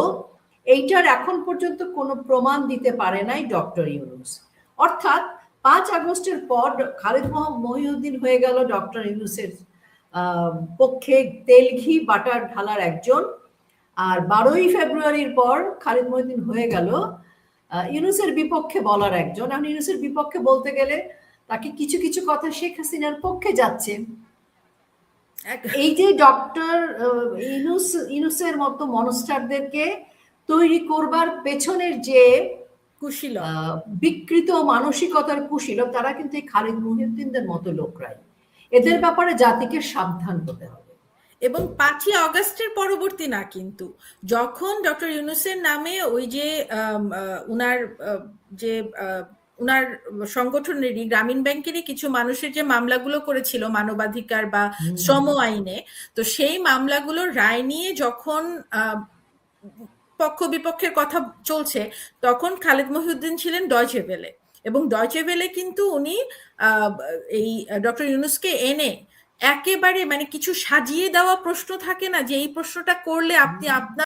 Speaker 4: এইটার এখন পর্যন্ত কোনো প্রমাণ দিতে পারে নাই ডক্টর ইউনূস। অর্থাৎ 5 আগস্টের পর খালেদ মহিউদ্দিন হয়ে গেল ডক্টর ইউনূসের পক্ষে তেল ঘি বাটার ঢালার একজন, আর 12ই ফেব্রুয়ারির পর খালেদ মহিউদ্দিন হয়ে গেল ইউনূসের বিপক্ষে বলার একজন। আর ইউনূসের বিপক্ষে বলতে গেলে তাকে কিছু কিছু কথা শেখ হাসিনার পক্ষে যাচ্ছে। এই যে ডক্টর ইউনূসের মতো মনস্টারদেরকে তৈরি করবার পেছনের যে
Speaker 3: কুশীলব,
Speaker 4: বিকৃত মানসিকতার কুশীলব, তারা কিন্তু এই খালেদ মহিউদ্দিনদের মতো লোকরাই। এদের ব্যাপারে জাতিকে সাবধান হতে হবে।
Speaker 3: এবং 5ই আগস্টের পরবর্তী না, কিন্তু যখন ডক্টর ইউনূসের নামে ওই যে উনার সংগঠনেরই, গ্রামীণ ব্যাংকেরই কিছু মানুষের যে মামলাগুলো করেছিল মানবাধিকার বা শ্রম আইনে, তো সেই মামলাগুলোর রায় নিয়ে যখন পক্ষ বিপক্ষের কথা চলছে, তখন খালেদ মহিউদ্দিন ছিলেন ডয়চে ভেলে, এবং ডয়চে ভেলে কিন্তু উনি এই ডক্টর ইউনূসকে এনে একেবারে মানে কিছু সাজিয়ে দেওয়া প্রশ্ন থাকে না, যে এই প্রশ্নটা করলে আপনি আপনার